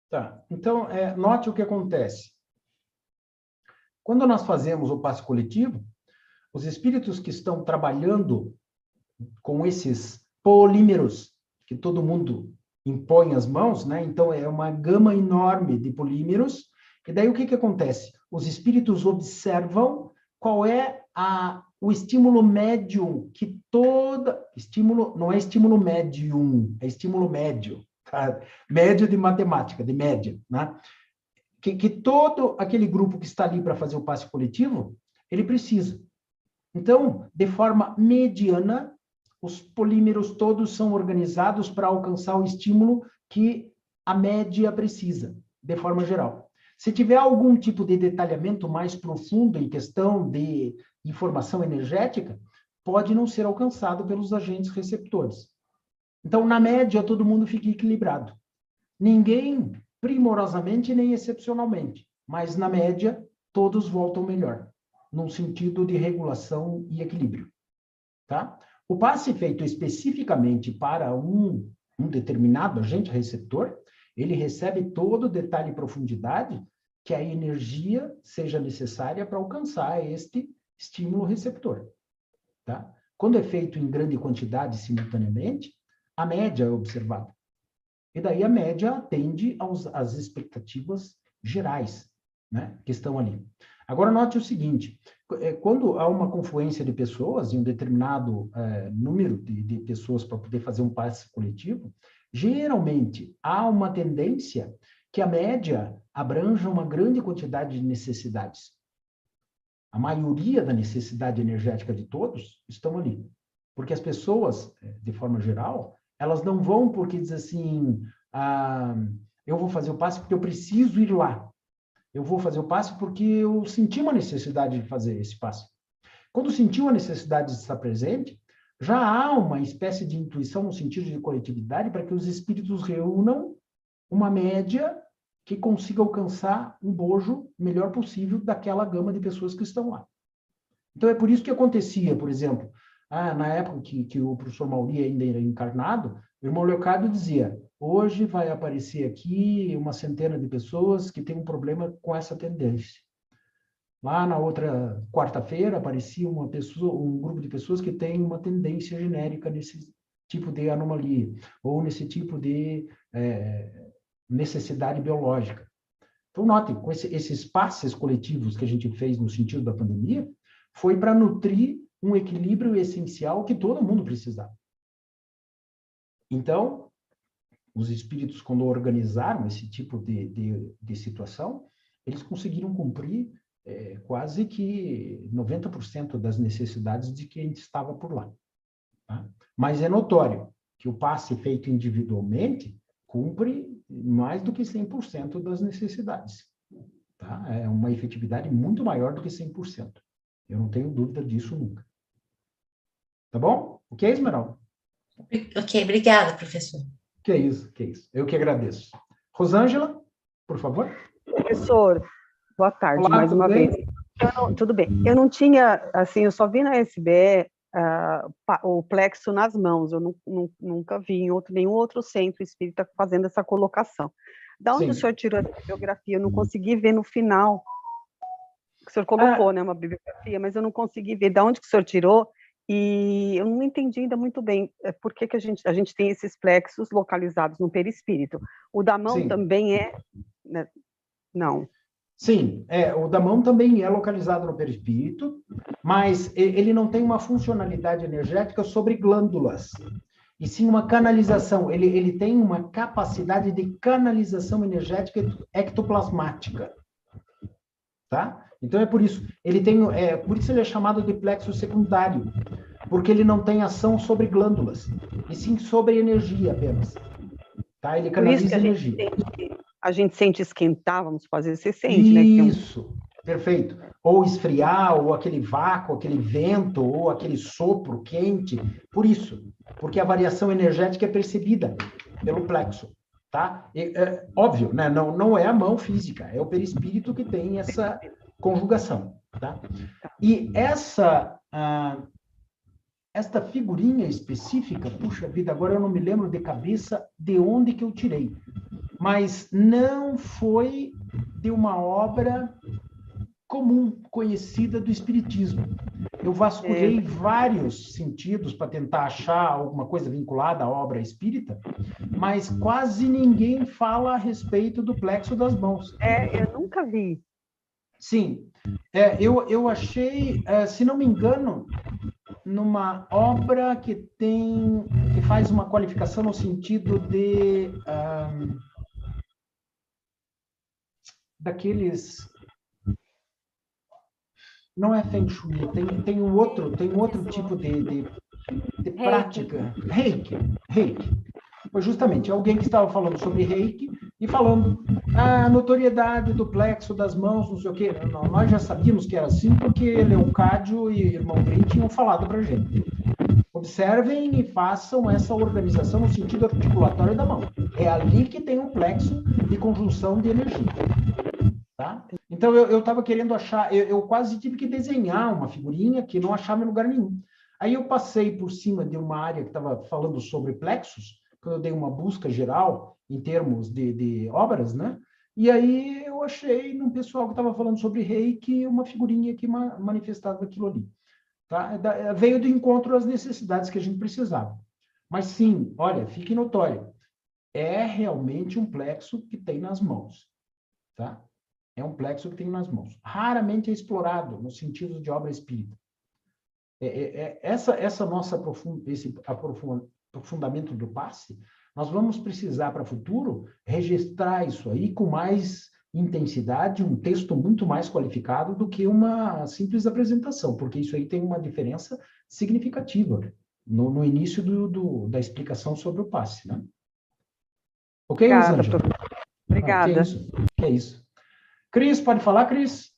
A: Tá. Então, note o que acontece. Quando nós fazemos o passe coletivo, os espíritos que estão trabalhando com esses polímeros que todo mundo impõe as mãos, né? Então, é uma gama enorme de polímeros. E daí, o que acontece? Os espíritos observam qual é o estímulo médium que estímulo, não é estímulo médium, é estímulo médio, tá? Médio de matemática, de média, né? Que todo aquele grupo que está ali para fazer o passe coletivo, ele precisa. Então, de forma mediana, os polímeros todos são organizados para alcançar o estímulo que a média precisa, de forma geral. Se tiver algum tipo de detalhamento mais profundo em questão de informação energética, pode não ser alcançado pelos agentes receptores. Então, na média, todo mundo fica equilibrado. Ninguém primorosamente nem excepcionalmente, mas na média, todos voltam melhor, num sentido de regulação e equilíbrio. Tá? O passe feito especificamente para um determinado agente receptor, ele recebe todo o detalhe e profundidade que a energia seja necessária para alcançar este estímulo receptor. Tá? Quando é feito em grande quantidade simultaneamente, a média é observada. E daí a média atende às expectativas gerais, né, que estão ali. Agora, note o seguinte, quando há uma confluência de pessoas, em um determinado número de pessoas para poder fazer um passe coletivo, geralmente há uma tendência que a média abranja uma grande quantidade de necessidades. A maioria da necessidade energética de todos estão ali. Porque as pessoas, de forma geral, elas não vão porque diz assim, eu vou fazer o passe porque eu preciso ir lá. Eu vou fazer o passe porque eu senti uma necessidade de fazer esse passe. Quando sentiu a necessidade de estar presente, já há uma espécie de intuição no sentido de coletividade para que os espíritos reúnam uma média que consiga alcançar um bojo melhor possível daquela gama de pessoas que estão lá. Então, é por isso que acontecia, por exemplo, na época que o professor Mauri ainda era encarnado, o irmão Leocádio dizia, hoje vai aparecer aqui uma centena de pessoas que têm um problema com essa tendência. Lá na outra quarta-feira aparecia um grupo de pessoas que tem uma tendência genérica nesse tipo de anomalia, ou nesse tipo de necessidade biológica. Então, notem, com esses passes coletivos que a gente fez no sentido da pandemia, foi para nutrir um equilíbrio essencial que todo mundo precisava. Então, os espíritos, quando organizaram esse tipo de situação, eles conseguiram cumprir quase que 90% das necessidades de quem estava por lá. Tá? Mas é notório que o passe feito individualmente cumpre mais do que 100% das necessidades. Tá? É uma efetividade muito maior do que 100%. Eu não tenho dúvida disso nunca. Tá bom? Ok, Esmeralda?
D: Ok, obrigada, professor.
A: Que é isso, que é isso. Eu que agradeço. Rosângela, por favor.
E: Professor, boa tarde,
A: Olá,
E: mais uma
A: bem?
E: vez. Tudo bem. Eu não tinha, assim, eu só vi na SBE o plexo nas mãos, eu nunca vi em nenhum outro centro espírita fazendo essa colocação. Da onde
A: Sim.
E: o senhor tirou essa bibliografia? Eu não consegui ver no final. O senhor colocou, né, uma bibliografia, mas eu não consegui ver da onde que o senhor tirou, e eu não entendi ainda muito bem por que a gente tem esses plexos localizados no perispírito. O da mão
A: Sim.
E: também é... Né? Não.
A: Sim, o da mão também é localizado no perispírito, mas ele não tem uma funcionalidade energética sobre glândulas, e sim uma canalização. Ele tem uma capacidade de canalização energética ectoplasmática. Tá? Então é por isso. Por isso ele é chamado de plexo secundário, porque ele não tem ação sobre glândulas, e sim sobre energia apenas. Tá? Ele canaliza energia.
E: A gente sente esquentar, vamos fazer, você sente, né?
A: Isso, perfeito. Ou esfriar, ou aquele vácuo, aquele vento, ou aquele sopro quente. Por isso, porque a variação energética é percebida pelo plexo, tá? Óbvio, né? Não é a mão física, é o perispírito que tem essa conjugação, tá? E esta figurinha específica, puxa vida, agora eu não me lembro de cabeça de onde que eu tirei, mas não foi de uma obra comum, conhecida do Espiritismo. Eu vasculhei vários sentidos para tentar achar alguma coisa vinculada à obra espírita, mas quase ninguém fala a respeito do plexo das mãos.
E: Eu nunca vi.
A: Sim, eu achei, se não me engano, numa obra que faz uma qualificação no sentido de daqueles, não é Feng Shui, tem um outro tipo de prática, Reiki. Foi justamente alguém que estava falando sobre Reiki e falando a notoriedade do plexo das mãos, não sei o quê. Nós já sabíamos que era assim porque Leocádio e irmão Green tinham falado para a gente. Observem e façam essa organização no sentido articulatório da mão. É ali que tem um plexo de conjunção de energia. Tá? Então, eu estava querendo achar, eu quase tive que desenhar uma figurinha que não achava em lugar nenhum. Aí eu passei por cima de uma área que estava falando sobre plexos, quando eu dei uma busca geral em termos de obras, né? E aí eu achei num pessoal que estava falando sobre Reiki uma figurinha que manifestava aquilo ali. Tá? Veio de encontro às necessidades que a gente precisava. Mas sim, olha, fique notório, é realmente um plexo que tem nas mãos. Tá? é um plexo que tem nas mãos. Raramente é explorado no sentido de obra espírita. Essa nossa esse aprofundamento do passe, nós vamos precisar para o futuro registrar isso aí com mais intensidade, um texto muito mais qualificado do que uma simples apresentação, porque isso aí tem uma diferença significativa no início da explicação sobre o passe, né? Ok,
E: Obrigada,
A: Rosângela?
E: professor. Obrigada.
A: Que é isso. Cris, pode falar, Cris?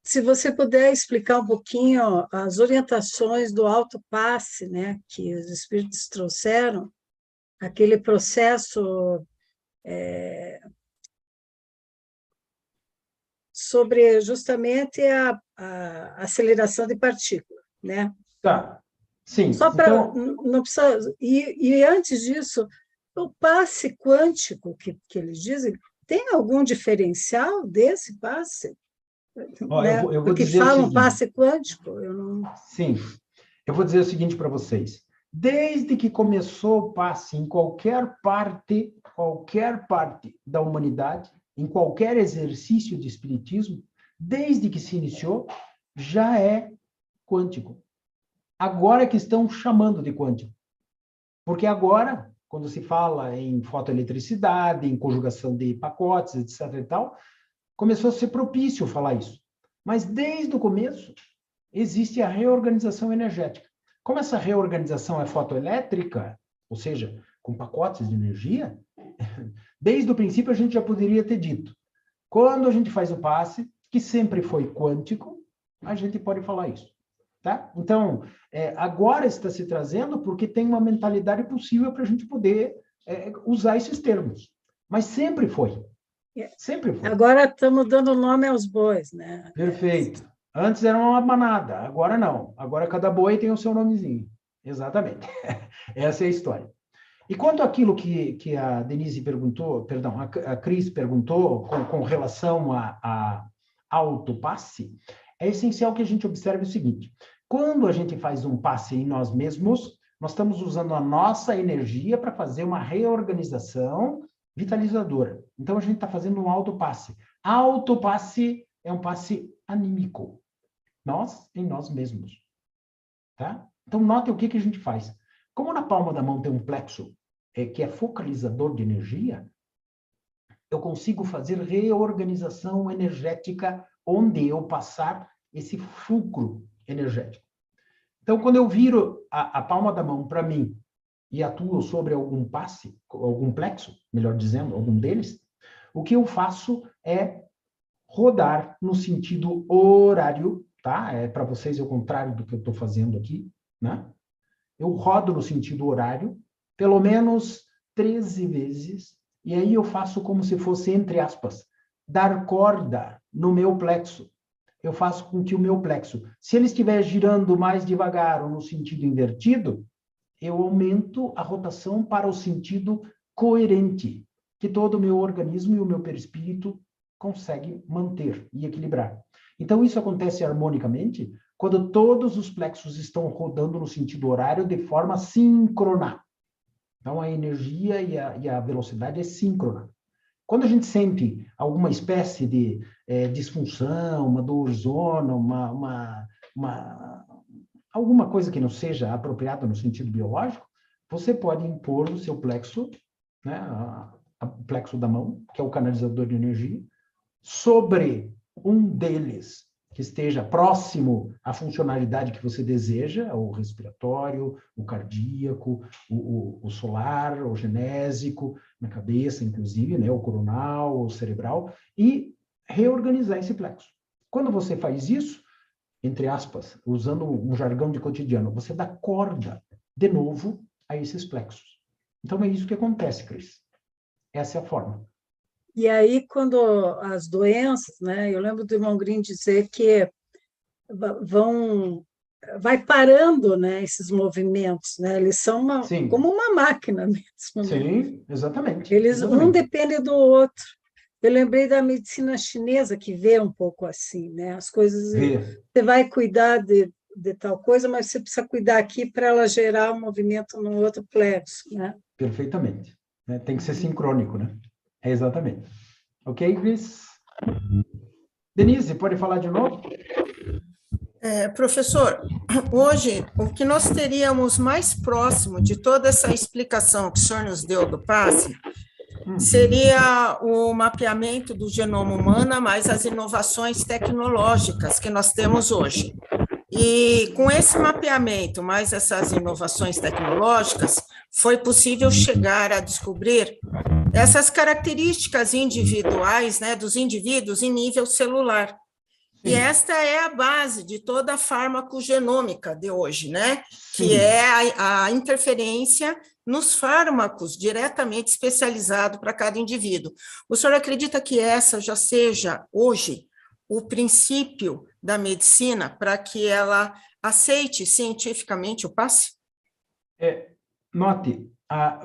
F: Se você puder explicar um pouquinho as orientações do autopasse, né, que os espíritos trouxeram, aquele processo sobre justamente a aceleração de partícula, né?
A: Tá. Sim.
F: Só para
A: então...
F: não precisa e antes disso, o passe quântico que eles dizem, tem algum diferencial desse passe?
A: Ó,
F: Né?
A: eu vou
F: Porque
A: dizer
F: falam
A: o seguinte.
F: passe quântico, eu não...
A: Sim, eu vou dizer o seguinte para vocês. Desde que começou o passe em qualquer parte da humanidade, em qualquer exercício de espiritismo, desde que se iniciou, já é quântico. Agora é que estão chamando de quântico. Porque agora, quando se fala em fotoeletricidade, em conjugação de pacotes, etc. e tal, começou a ser propício falar isso. Mas desde o começo, existe a reorganização energética. Como essa reorganização é fotoelétrica, ou seja, com pacotes de energia, desde o princípio a gente já poderia ter dito. Quando a gente faz o passe, que sempre foi quântico, a gente pode falar isso. Tá? Então, agora está se trazendo porque tem uma mentalidade possível para a gente poder usar esses termos. Mas sempre foi. Sempre foi.
F: Agora estamos dando nome aos bois, né?
A: Perfeito. Antes era uma manada, agora não. Agora cada boi tem o seu nomezinho. Exatamente. Essa é a história. E quanto àquilo que a Denise perguntou, perdão, a Cris perguntou com relação a autopasse, é essencial que a gente observe o seguinte: quando a gente faz um passe em nós mesmos, nós estamos usando a nossa energia para fazer uma reorganização vitalizadora. Então, a gente está fazendo um autopasse. Autopasse é um passe anímico. Nós em nós mesmos. Tá? Então, note o que a gente faz. Como na palma da mão tem um plexo que é focalizador de energia, eu consigo fazer reorganização energética onde eu passar esse fulcro energético. Então, quando eu viro a palma da mão para mim e atuo sobre algum passe, algum plexo, melhor dizendo, algum deles, o que eu faço é rodar no sentido horário, tá? Para vocês é o contrário do que eu estou fazendo aqui, né? Eu rodo no sentido horário, pelo menos 13 vezes, e aí eu faço como se fosse, entre aspas, dar corda no meu plexo. Eu faço com que o meu plexo, se ele estiver girando mais devagar ou no sentido invertido, eu aumento a rotação para o sentido coerente, que todo o meu organismo e o meu perispírito consegue manter e equilibrar. Então, isso acontece harmonicamente quando todos os plexos estão rodando no sentido horário de forma síncrona. Então, a energia e a velocidade é síncrona. Quando a gente sente alguma espécie de disfunção, uma dorzona, alguma coisa que não seja apropriada no sentido biológico, você pode impor o seu plexo, né, o plexo da mão, que é o canalizador de energia, sobre um deles que esteja próximo à funcionalidade que você deseja, o respiratório, o cardíaco, o solar, o genésico, na cabeça, inclusive, né, o coronal, o cerebral, e reorganizar esse plexo. Quando você faz isso, entre aspas, usando um jargão de cotidiano, você dá corda, de novo, a esses plexos. Então, é isso que acontece, Cris. Essa é a forma.
F: E aí, quando as doenças, né? Eu lembro do irmão Green dizer que vai parando, né, esses movimentos, né? Eles são como uma máquina mesmo.
A: Sim, exatamente.
F: Eles,
A: exatamente.
F: Um depende do outro. Eu lembrei da medicina chinesa, que vê um pouco assim, né? As coisas... Você vai cuidar de tal coisa, mas você precisa cuidar aqui para ela gerar um movimento no outro plexo, né?
A: Perfeitamente. Tem que ser sincrônico, né? Exatamente. Ok, Cris? Denise, pode falar de novo?
B: Professor, hoje, o que nós teríamos mais próximo de toda essa explicação que o senhor nos deu do passe seria o mapeamento do genoma humano, mais as inovações tecnológicas que nós temos hoje. E com esse mapeamento, mais essas inovações tecnológicas, foi possível chegar a descobrir essas características individuais, né, dos indivíduos em nível celular. E esta é a base de toda a farmacogenômica de hoje, né? Que é a interferência nos fármacos diretamente especializado para cada indivíduo. O senhor acredita que essa já seja, hoje, o princípio da medicina para que ela aceite cientificamente o passe?
A: Note,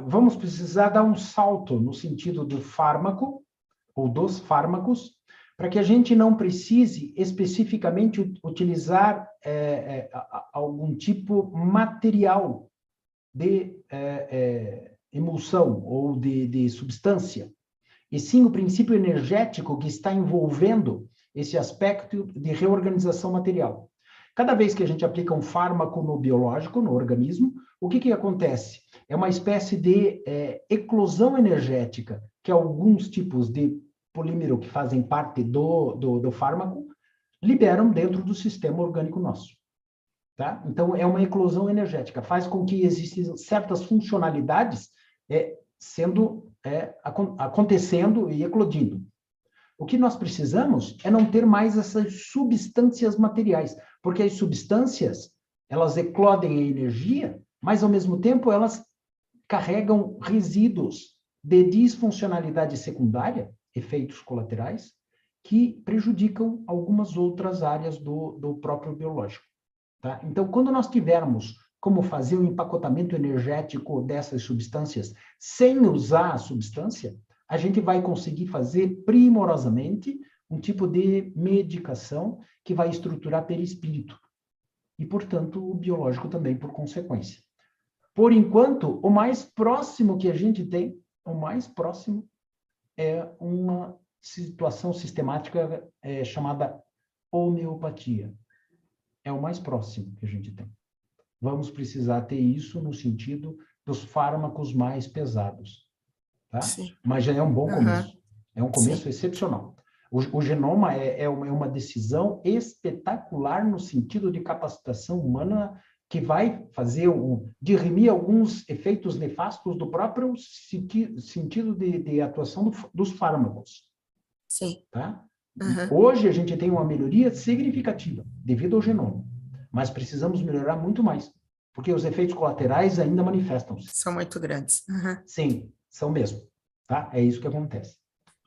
A: vamos precisar dar um salto no sentido do fármaco, ou dos fármacos, para que a gente não precise especificamente utilizar algum tipo material de emulsão ou de substância, e sim o princípio energético que está envolvendo esse aspecto de reorganização material. Cada vez que a gente aplica um fármaco no biológico, no organismo, o que acontece? É uma espécie de eclosão energética que alguns tipos de polímero que fazem parte do fármaco liberam dentro do sistema orgânico nosso. Tá? Então, é uma eclosão energética, faz com que existam certas funcionalidades acontecendo e eclodindo. O que nós precisamos é não ter mais essas substâncias materiais, porque as substâncias, elas eclodem a energia, mas, ao mesmo tempo, elas carregam resíduos de disfuncionalidade secundária, efeitos colaterais, que prejudicam algumas outras áreas do próprio biológico. Tá? Então, quando nós tivermos como fazer o empacotamento energético dessas substâncias sem usar a substância, a gente vai conseguir fazer primorosamente um tipo de medicação que vai estruturar perispírito. E, portanto, o biológico também, por consequência. Por enquanto, o mais próximo que a gente tem, o mais próximo, é uma situação sistemática chamada homeopatia. É o mais próximo que a gente tem. Vamos precisar ter isso no sentido dos fármacos mais pesados. Tá? Mas já é um bom começo. É um começo excepcional. O genoma é uma decisão espetacular no sentido de capacitação humana que vai fazer dirimir alguns efeitos nefastos do próprio sentido de atuação dos fármacos.
B: Sim.
A: Tá? Hoje a gente tem uma melhoria significativa devido ao genoma, mas precisamos melhorar muito mais, porque os efeitos colaterais ainda manifestam-se.
B: São muito grandes.
A: Sim, são mesmo. Tá? É isso que acontece.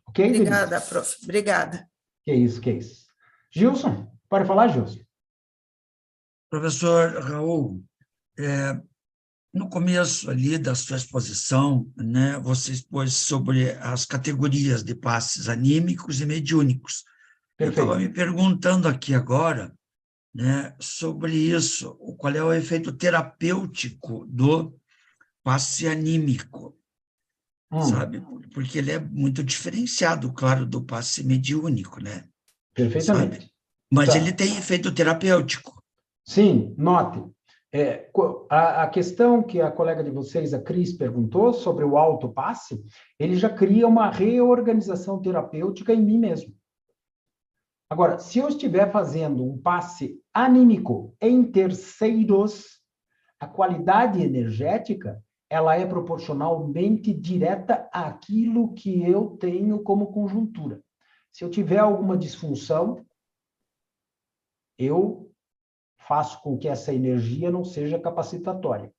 A: Ok,
B: Obrigada,
A: Denise?
B: prof. Obrigada.
A: Que isso. Gilson, pode falar, Gilson?
G: Professor Raul, no começo ali da sua exposição, né, você expôs sobre as categorias de passes anímicos e mediúnicos. Perfeito. Eu estava me perguntando aqui agora, né, sobre isso, qual é o efeito terapêutico do passe anímico, sabe? Porque ele é muito diferenciado, claro, do passe mediúnico, né?
A: Perfeitamente.
G: Sabe? Mas ele tem efeito terapêutico.
A: Sim, note. A questão que a colega de vocês, a Cris, perguntou sobre o autopasse, ele já cria uma reorganização terapêutica em mim mesmo. Agora, se eu estiver fazendo um passe anímico em terceiros, a qualidade energética, ela é proporcionalmente direta àquilo que eu tenho como conjuntura. Se eu tiver alguma disfunção, eu faço com que essa energia não seja capacitatória.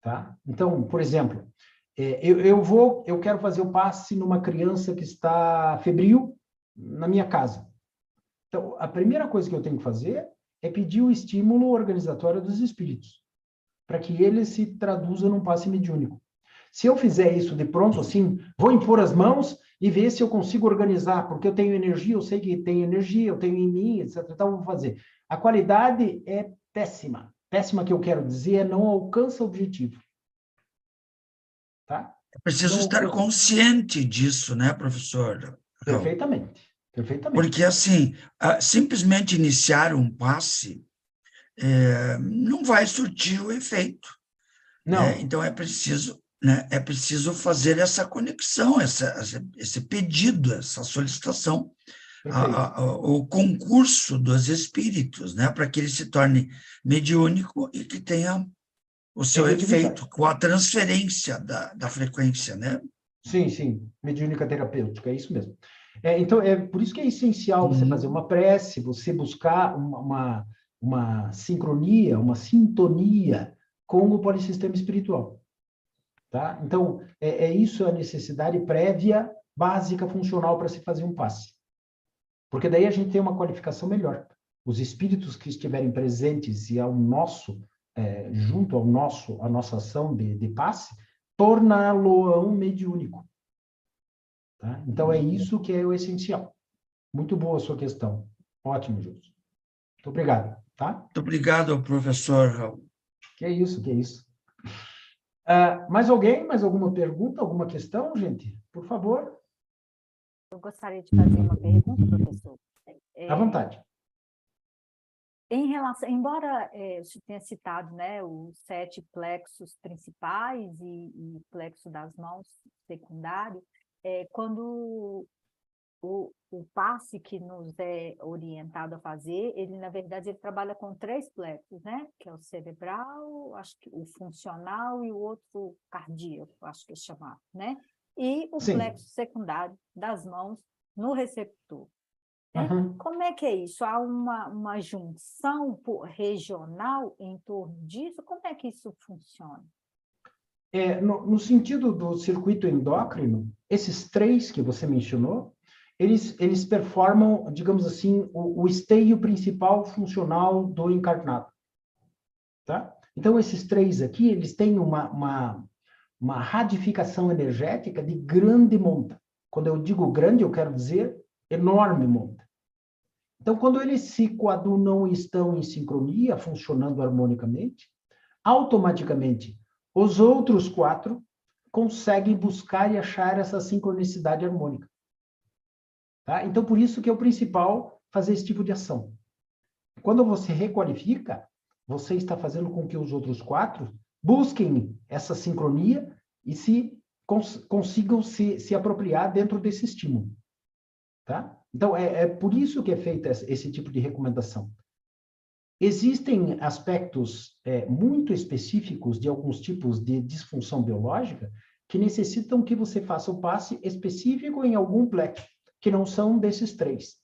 A: Tá? Então, por exemplo, eu quero fazer o passe numa criança que está febril na minha casa. Então, a primeira coisa que eu tenho que fazer é pedir o estímulo organizatório dos espíritos, para que ele se traduza num passe mediúnico. Se eu fizer isso de pronto, assim, vou impor as mãos e ver se eu consigo organizar, porque eu tenho energia, eu sei que tenho energia, eu tenho em mim, etc. Então, vou fazer. A qualidade é péssima. Péssima que eu quero dizer é não alcança o objetivo. Tá?
G: É preciso
A: Então,
G: estar consciente disso, né, professor Raul?
A: Perfeitamente, perfeitamente.
G: Porque, assim, simplesmente iniciar um passe não vai surtir o efeito.
A: Não.
G: Né? Então, é preciso fazer essa conexão, esse pedido, essa solicitação, o concurso dos espíritos, né? Para que ele se torne mediúnico e que tenha o seu efeito, com a transferência da frequência, né?
A: Sim, sim, mediúnica terapêutica, é isso mesmo. Então, é por isso que é essencial você fazer uma prece, você buscar uma sincronia, uma sintonia com o polissistema espiritual. Tá? Então, isso a necessidade prévia, básica, funcional para se fazer um passe. Porque daí a gente tem uma qualificação melhor. Os espíritos que estiverem presentes e junto à nossa ação de passe, torná-lo mediúnico. Tá? Então, é isso que é o essencial. Muito boa a sua questão. Ótimo, Júlio. Muito obrigado. Tá?
G: Muito obrigado, professor Raul.
A: Que é isso, que é isso. Mais alguém? Mais alguma pergunta? Alguma questão, gente? Por favor.
H: Eu gostaria de fazer uma pergunta, professor.
A: À vontade.
H: Em relação, embora você tenha citado, né, os 7 plexos principais e plexo das mãos secundário, quando o passe que nos é orientado a fazer, ele, na verdade, ele trabalha com 3 plexos, né? Que é o cerebral, acho que o funcional e o outro cardíaco, acho que é chamado, né? E o plexo secundário das mãos no receptor. Né? Como é que é isso? Há uma junção regional em torno disso? Como é que isso funciona?
A: No sentido do circuito endócrino, esses 3 que você mencionou, eles performam, digamos assim, o esteio principal funcional do encarnado. Tá? Então, esses 3 aqui, eles têm uma radificação energética de grande monta. Quando eu digo grande, eu quero dizer enorme monta. Então, quando eles se coadunam e estão em sincronia, funcionando harmonicamente, automaticamente, os outros 4 conseguem buscar e achar essa sincronicidade harmônica. Tá? Então, por isso que é o principal fazer esse tipo de ação. Quando você requalifica, você está fazendo com que os outros 4 busquem essa sincronia e consigam se apropriar dentro desse estímulo. Tá? Então, é por isso que é feita esse tipo de recomendação. Existem aspectos muito específicos de alguns tipos de disfunção biológica que necessitam que você faça o passe específico em algum plexo, que não são desses 3.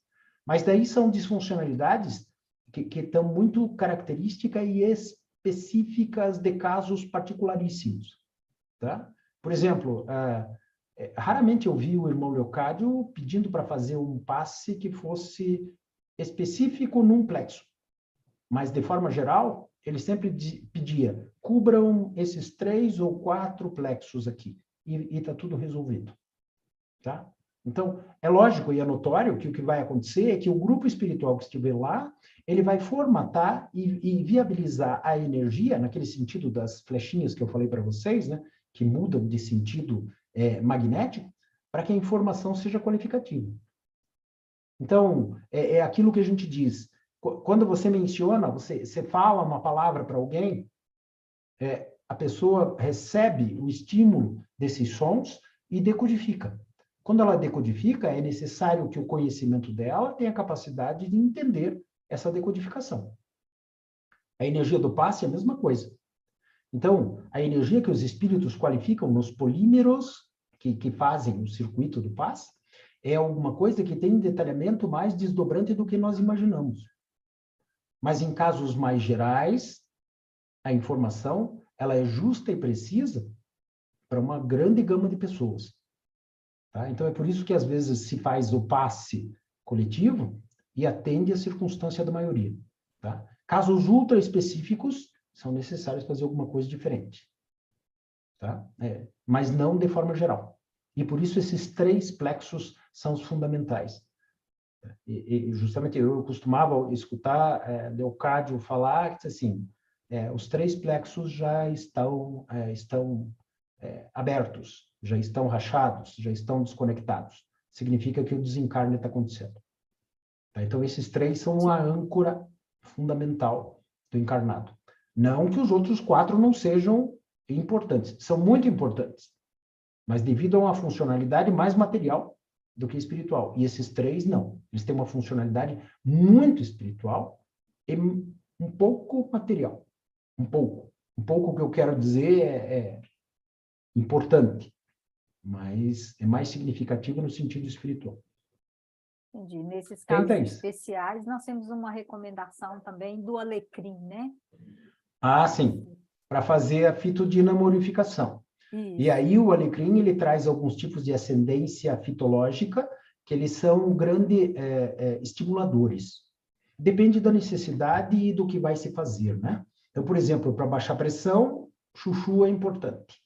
A: Mas daí são disfuncionalidades que estão muito características e específicas de casos particularíssimos. Tá? Por exemplo, raramente eu vi o irmão Leocádio pedindo para fazer um passe que fosse específico num plexo. Mas, de forma geral, ele sempre pedia, cubram esses 3 ou 4 plexos aqui, e está tudo resolvido. Tá? Então, é lógico e é notório que o que vai acontecer é que o grupo espiritual que estiver lá, ele vai formatar e viabilizar a energia, naquele sentido das flechinhas que eu falei para vocês, né, que mudam de sentido magnético, para que a informação seja qualificativa. Então, é aquilo que a gente diz. Quando você menciona, você fala uma palavra para alguém, a pessoa recebe o estímulo desses sons e decodifica. Quando ela decodifica, é necessário que o conhecimento dela tenha a capacidade de entender essa decodificação. A energia do passe é a mesma coisa. Então, a energia que os espíritos qualificam nos polímeros que fazem o circuito do passe é alguma coisa que tem um detalhamento mais desdobrante do que nós imaginamos. Mas em casos mais gerais, a informação ela é justa e precisa para uma grande gama de pessoas. Tá? Então, é por isso que às vezes se faz o passe coletivo e atende à circunstância da maioria. Tá? Casos ultra específicos são necessários fazer alguma coisa diferente. Tá? Mas não de forma geral. E por isso esses 3 plexos são os fundamentais. E justamente eu costumava escutar Leocádio falar que assim, os 3 plexos já estão abertos, já estão rachados, já estão desconectados. Significa que o desencarne está acontecendo. Tá? Então, esses 3 são a âncora fundamental do encarnado. Não que os outros 4 não sejam importantes, são muito importantes, mas devido a uma funcionalidade mais material do que espiritual. E esses 3, não. Eles têm uma funcionalidade muito espiritual e um pouco material. Um pouco. Um pouco o que eu quero dizer é importante, mas é mais significativo no sentido espiritual.
H: Entendi. Nesses
A: Tem,
H: casos especiais, nós temos uma recomendação também do alecrim, né?
A: Ah, sim. Para fazer a fitodinamorificação.
H: Isso.
A: E aí o alecrim, ele traz alguns tipos de ascendência fitológica, que eles são grandes estimuladores. Depende da necessidade e do que vai se fazer, né? Então, por exemplo, para baixar pressão, chuchu é importante.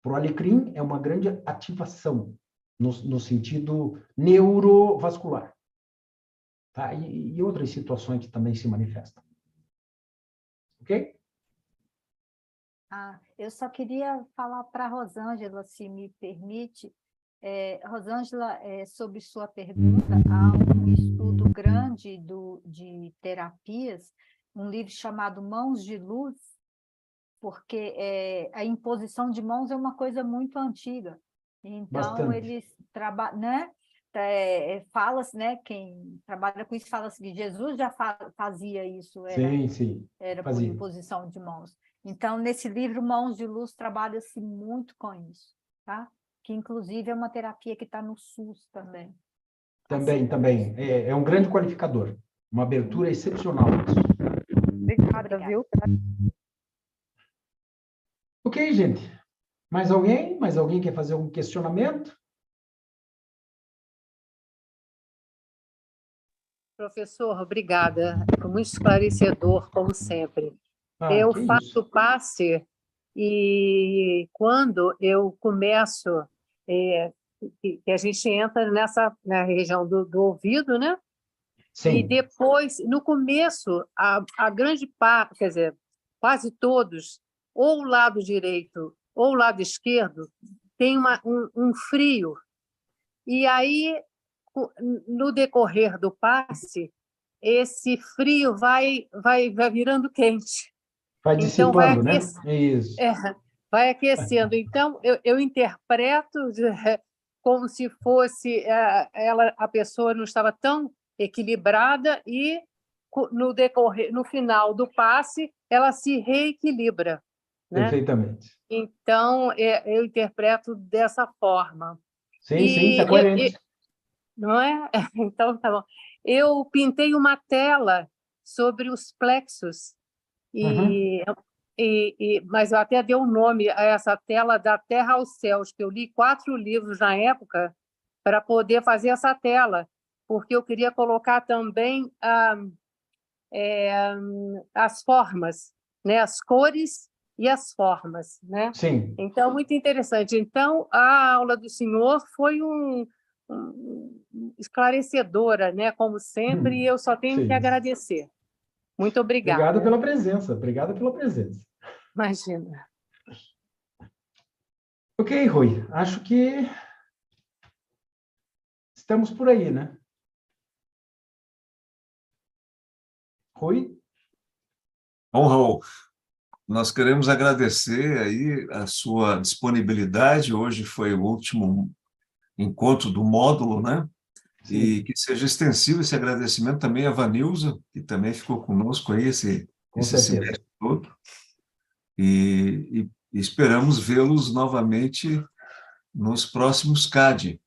A: Para o alecrim, é uma grande ativação, no sentido neurovascular. Tá? E outras situações que também se manifestam. Ok?
H: Eu só queria falar para a Rosângela, se me permite. Rosângela, sobre sua pergunta, há um estudo grande de terapias, um livro chamado Mãos de Luz, porque a imposição de mãos é uma coisa muito antiga. Então,
A: Bastante.
H: eles trabalham, né? Fala-se, né? Quem trabalha com isso fala-se que Jesus já fazia isso,
A: Sim,
H: era por
A: fazia.
H: imposição de mãos. Então, nesse livro, Mãos de Luz, trabalha-se muito com isso, tá? Que, inclusive, é uma terapia que está no SUS também.
A: Também. É um grande qualificador. Uma abertura excepcional.
E: Obrigada, viu?
A: Ok, gente. Mais alguém? Mais alguém quer fazer algum questionamento?
I: Professor, obrigada. Foi muito esclarecedor, como sempre. Eu
A: Que
I: faço
A: isso.
I: passe e quando eu começo, que a gente entra na região do ouvido, né?
A: Sim.
I: E depois, no começo, a grande parte, quer dizer, quase todos, ou o lado direito ou o lado esquerdo, tem um frio. E aí, no decorrer do passe, esse frio vai virando quente.
A: Vai
I: Então, vai
A: dissipando, né? Isso.
I: vai aquecendo. Então, eu interpreto como se fosse a pessoa não estava tão equilibrada e no final do passe ela se reequilibra, né?
A: Perfeitamente.
I: Então, eu interpreto dessa forma.
A: Sim, está coerente.
I: Não é? Então, tá bom. Eu pintei uma tela sobre os plexos, mas eu até dei um nome a essa tela da Terra aos Céus, que eu li 4 livros na época para poder fazer essa tela, porque eu queria colocar também as formas, né? As cores e as formas, né?
A: Sim.
I: Então, muito interessante. Então, a aula do senhor foi esclarecedora, né? Como sempre, e eu só tenho que agradecer. Muito obrigada.
A: Obrigado pela presença. Obrigado pela presença.
I: Imagina.
A: Ok, Rui. Acho que estamos por aí, né? Rui?
J: Bom, Raul, nós queremos agradecer aí a sua disponibilidade. Hoje foi o último encontro do módulo, né?
A: Sim.
J: E que seja extensivo esse agradecimento também à Vanilza, que também ficou conosco aí esse semestre todo. E esperamos vê-los novamente nos próximos CAD.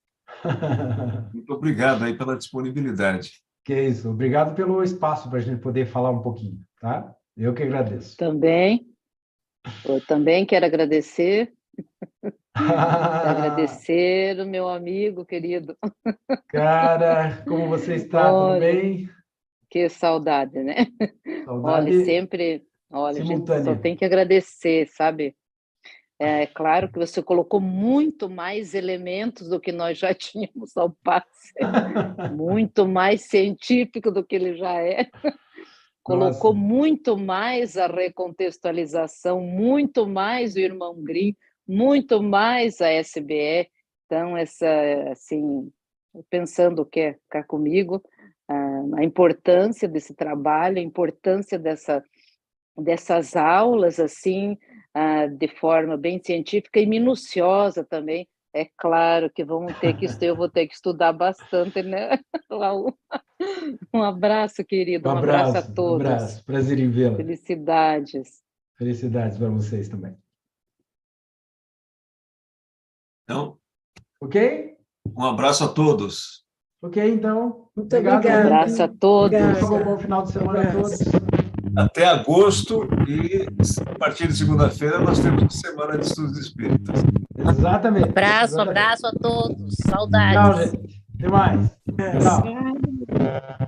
J: Muito obrigado aí pela disponibilidade.
A: Que é isso. Obrigado pelo espaço para a gente poder falar um pouquinho, tá? Eu que agradeço.
K: Eu também quero agradecer. Agradecer o meu amigo querido.
A: Cara, como você está? Tudo bem?
K: Que saudade, né?
A: Saudade.
K: Olha, sempre, a gente só tem que agradecer, sabe? É claro que você colocou muito mais elementos do que nós já tínhamos ao passe, muito mais científico do que ele já é. Colocou muito mais a recontextualização, muito mais o irmão Grimm, muito mais a SBE. Então, assim, pensando o que é cá comigo, a importância desse trabalho, a importância dessas aulas, assim, de forma bem científica e minuciosa também. É claro que eu vou ter que estudar bastante, né, Raul? Um abraço, querido, um abraço a todos.
A: Um abraço, prazer em vê-la.
K: Felicidades.
A: Felicidades para vocês também.
J: Então,
A: ok?
J: Um abraço a todos.
A: Ok, então.
F: Muito obrigada.
K: Um abraço a todos.
A: Um bom final de semana a todos.
J: Até agosto, e a partir de segunda-feira nós temos uma semana de estudos espíritas.
A: Exatamente.
L: Abraço a todos. Saudades.
A: Tchau, gente. Até mais. Tchau.